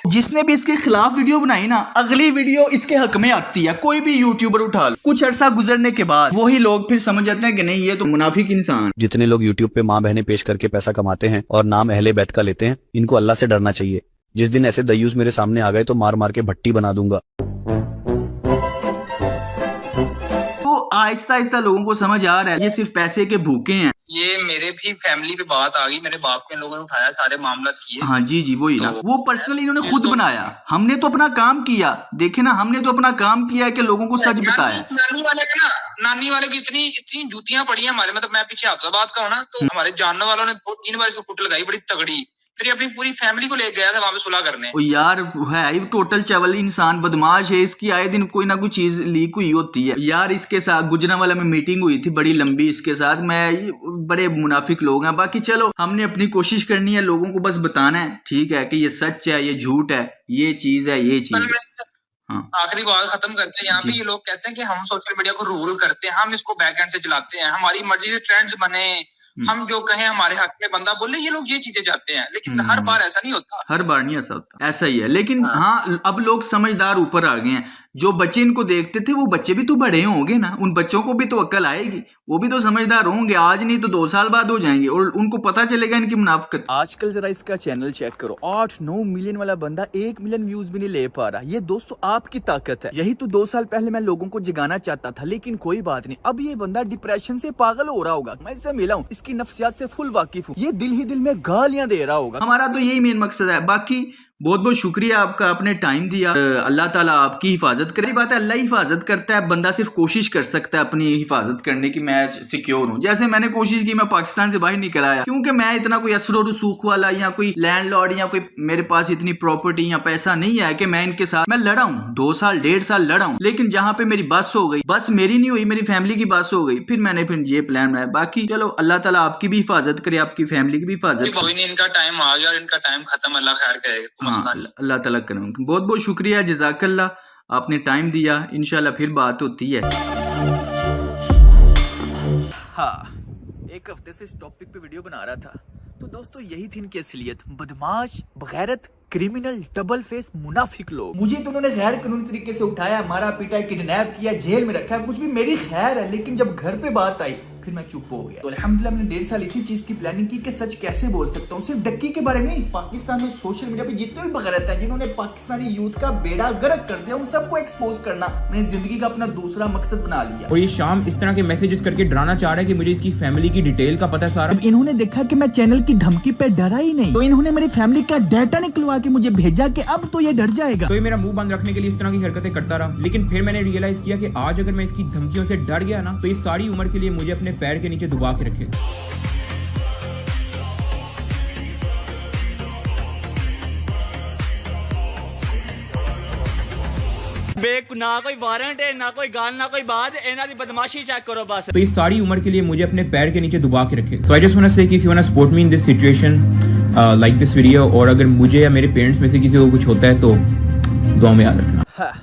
S1: जिसने भी इसके खिलाफ वीडियो बनाई ना, अगली वीडियो इसके हक में आती है। कोई भी यूट्यूबर उठा लो, कुछ अरसा गुजरने के बाद वही लोग फिर समझ जाते हैं कि नहीं ये तो मुनाफिक इंसान।
S23: जितने लोग यूट्यूब पे माँ बहनें पेश करके पैसा कमाते हैं और नाम अहले बैत का लेते हैं, इनको अल्लाह से डरना चाहिए। जिस दिन ऐसे दयूस मेरे सामने आ गए तो मार मार के भट्टी बना दूंगा।
S1: आहिस्ता आहिस्ता लोगों को समझ आ रहा है ये सिर्फ पैसे के भूखे हैं।
S3: ये मेरे भी फैमिली पे बात आ गई, मेरे बाप के लोगों ने उठाया, सारे मामला किए।
S1: हाँ जी वही ना, वो पर्सनली इन्होंने खुद बनाया। हमने तो अपना काम किया, देखे ना, हमने तो अपना काम किया है कि लोगों को सच बताया।
S3: नानी वाले की इतनी जूतियां पड़ी हैं हमारे, मतलब मैं पीछे हफ्ताबाद का हूँ ना, तो हमारे जानने वालों ने 2-3 बार इसको कुट लगाई बड़ी तगड़ी। फिर अपनी पूरी फैमिली को ले गया था वहां पे सुलह करने।
S1: ओ यार है टोटल चवल इंसान, बदमाश है। इसकी आए दिन कोई ना कोई चीज लीक हुई होती है। यार इसके साथ गुजरांवाला में मीटिंग हुई थी बड़ी लंबी इसके साथ। मैं बड़े मुनाफिक लोग हैं। बाकी चलो हमने अपनी कोशिश करनी है, लोगों को बस बताना है ठीक है कि ये सच है, ये झूठ है, ये चीज है, ये चीज है। हाँ।
S3: आखिरी बात खत्म करते हैं यहाँ पे। ये लोग कहते हैं कि हम सोशल मीडिया को रूल करते हैं, हम इसको बैक एंड से चलाते हैं, हमारी मर्जी से ट्रेंड्स बने, हम जो कहें हमारे हक में बंदा बोले। ये लोग ये चीजें चाहते हैं, लेकिन हर बार ऐसा नहीं होता।
S1: हर बार नहीं ऐसा होता, ऐसा ही है। लेकिन हाँ अब लोग समझदार ऊपर आ गए हैं। जो बच्चे इनको देखते थे वो बच्चे भी तो बड़े होंगे ना, उन बच्चों को भी तो अक्ल आएगी, वो भी तो समझदार होंगे। आज नहीं तो 2 साल बाद हो जाएंगे और उनको पता चलेगा इनकी मुनाफिकत। आजकल जरा इसका चैनल चेक करो, 8-9 मिलियन वाला बंदा 1 मिलियन व्यूज भी नहीं ले पा रहा। ये दोस्तों आपकी ताकत है। यही तो 2 साल पहले मैं लोगों को जगाना चाहता था, लेकिन कोई बात नहीं। अब ये बंदा डिप्रेशन से पागल हो रहा होगा, मैं इससे मिला हूँ, इसकी नफ्सियात से फुल वाकिफ हूँ। ये दिल ही दिल में गालियां दे रहा होगा। हमारा तो यही मेन मकसद है। बाकी बहुत बहुत शुक्रिया आपका, आपने टाइम दिया। अल्लाह ताला आपकी हिफाजत करे। बात है, अल्लाह हिफाजत करता है, बंदा सिर्फ कोशिश कर सकता है अपनी हिफाजत करने की। मैं सिक्योर हूँ, जैसे मैंने कोशिश की, मैं पाकिस्तान से बाहर निकल आया, क्योंकि मैं इतना कोई असर और रसूख वाला या कोई लैंडलॉर्ड या कोई मेरे पास इतनी प्रॉपर्टी या पैसा नहीं है कि मैं इनके साथ मैं लड़ा हूँ। 2 साल 1.5 साल लड़ा हूँ, लेकिन जहाँ पे मेरी बस हो गई, बस मेरी नहीं हुई, मेरी फैमिली की बस हो गई, फिर मैंने ये प्लान बनाया। बाकी चलो अल्लाह ताला आपकी भी हिफाजत करे, आपकी फैमिली की भी हिफाजत करे।
S3: कोई नहीं, इनका टाइम आ गया और इनका टाइम खत्म, अल्लाह खैर करेगा।
S1: हाँ, अल्लाह ताला करें। बहुत बहुत शुक्रिया, जज़ाकल्लाह, आपने टाइम दिया। इंशाल्लाह फिर बात होती है। हाँ, एक हफ्ते से इस टॉपिक पे वीडियो बना रहा था, तो दोस्तों यही थी इनकी असलियत। बदमाश, बगैरत, क्रिमिनल, डबल फेस, मुनाफिक लोग। मुझे तो उन्होंने गैर कानूनी तरीके से उठाया, मारा पीटा, किडनैप किया, जेल में रखा, कुछ भी मेरी खैर है, लेकिन जब घर पे बात आई फिर मैं चुप हो गया। तो अल्हम्दुलिल्लाह मैंने 1.5 साल इसी चीज की प्लानिंग की कि सच कैसे बोल सकता हूँ। सिर्फ डक्की के बारे में, इस पाकिस्तान में सोशल मीडिया पे जितने भी बगैरत हैं जिन्होंने पाकिस्तानी यूथ का बेड़ा गर्क कर दिया, उन सबको एक्सपोज करना मैंने जिंदगी का अपना दूसरा मकसद बना लिया।
S4: और ये शाम इस तरह के मैसेजेस करके डराना चाह रहा है कि मुझे इसकी फैमिली की डिटेल का पता है सारा।
S7: इन्होंने देखा कि मैं चैनल की धमकी पे डरा ही नहीं, तो इन्होंने मेरी फैमिली का डाटा निकलवा के मुझे भेजा कि अब तो ये डर जाएगा।
S4: तो ये मेरा मुंह बंद रखने के लिए इस तरह की हरकतें करता रहा, लेकिन फिर मैंने रियलाइज किया कि आज अगर मैं इसकी धमकियों से डर गया ना, तो ये सारी उम्र के लिए मुझे अपने पैर के नीचे दबा के रखेगा।
S8: ना कोई वारंट है, ना कोई गाल, ना कोई बात, इन्हां दी बदमाशी चेक करो बस।
S4: तो ये सारी उम्र के लिए मुझे अपने पैर के नीचे दबा के रखेगा। So I just want to say कि if you want to support me in this situation, like this video, और अगर मुझे या मेरे पेरेंट्स में से किसी को कुछ होता है तो दुआ में याद रखना।
S1: हाँ,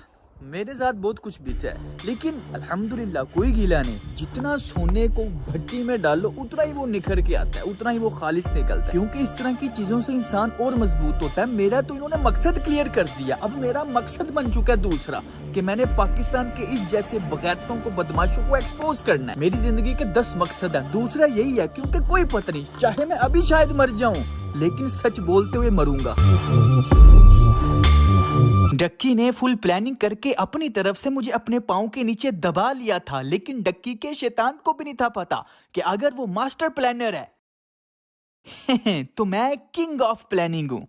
S1: मेरे साथ बहुत कुछ बीता है, लेकिन अल्हम्दुलिल्लाह कोई गीला नहीं। जितना सोने को भट्टी में डालो उतना ही वो निखर के आता है, उतना ही वो खालिस निकलता है, क्योंकि इस तरह की चीजों से इंसान और मजबूत होता है। मेरा तो इन्होंने मकसद क्लियर कर दिया, अब मेरा मकसद बन चुका है दूसरा, कि मैंने पाकिस्तान के इस जैसे बगैरतों को, बदमाशों को एक्सपोज करना है। मेरी जिंदगी के 10 मकसद है, दूसरा यही है, क्योंकि कोई पता नहीं, चाहे मैं अभी शायद मर जाऊं, लेकिन सच बोलते हुए मरूंगा। डक्की ने फुल प्लानिंग करके अपनी तरफ से मुझे अपने पाँव के नीचे दबा लिया था, लेकिन डक्की के शैतान को भी नहीं था पता कि अगर वो मास्टर प्लानर है तो मैं किंग ऑफ प्लानिंग हूँ।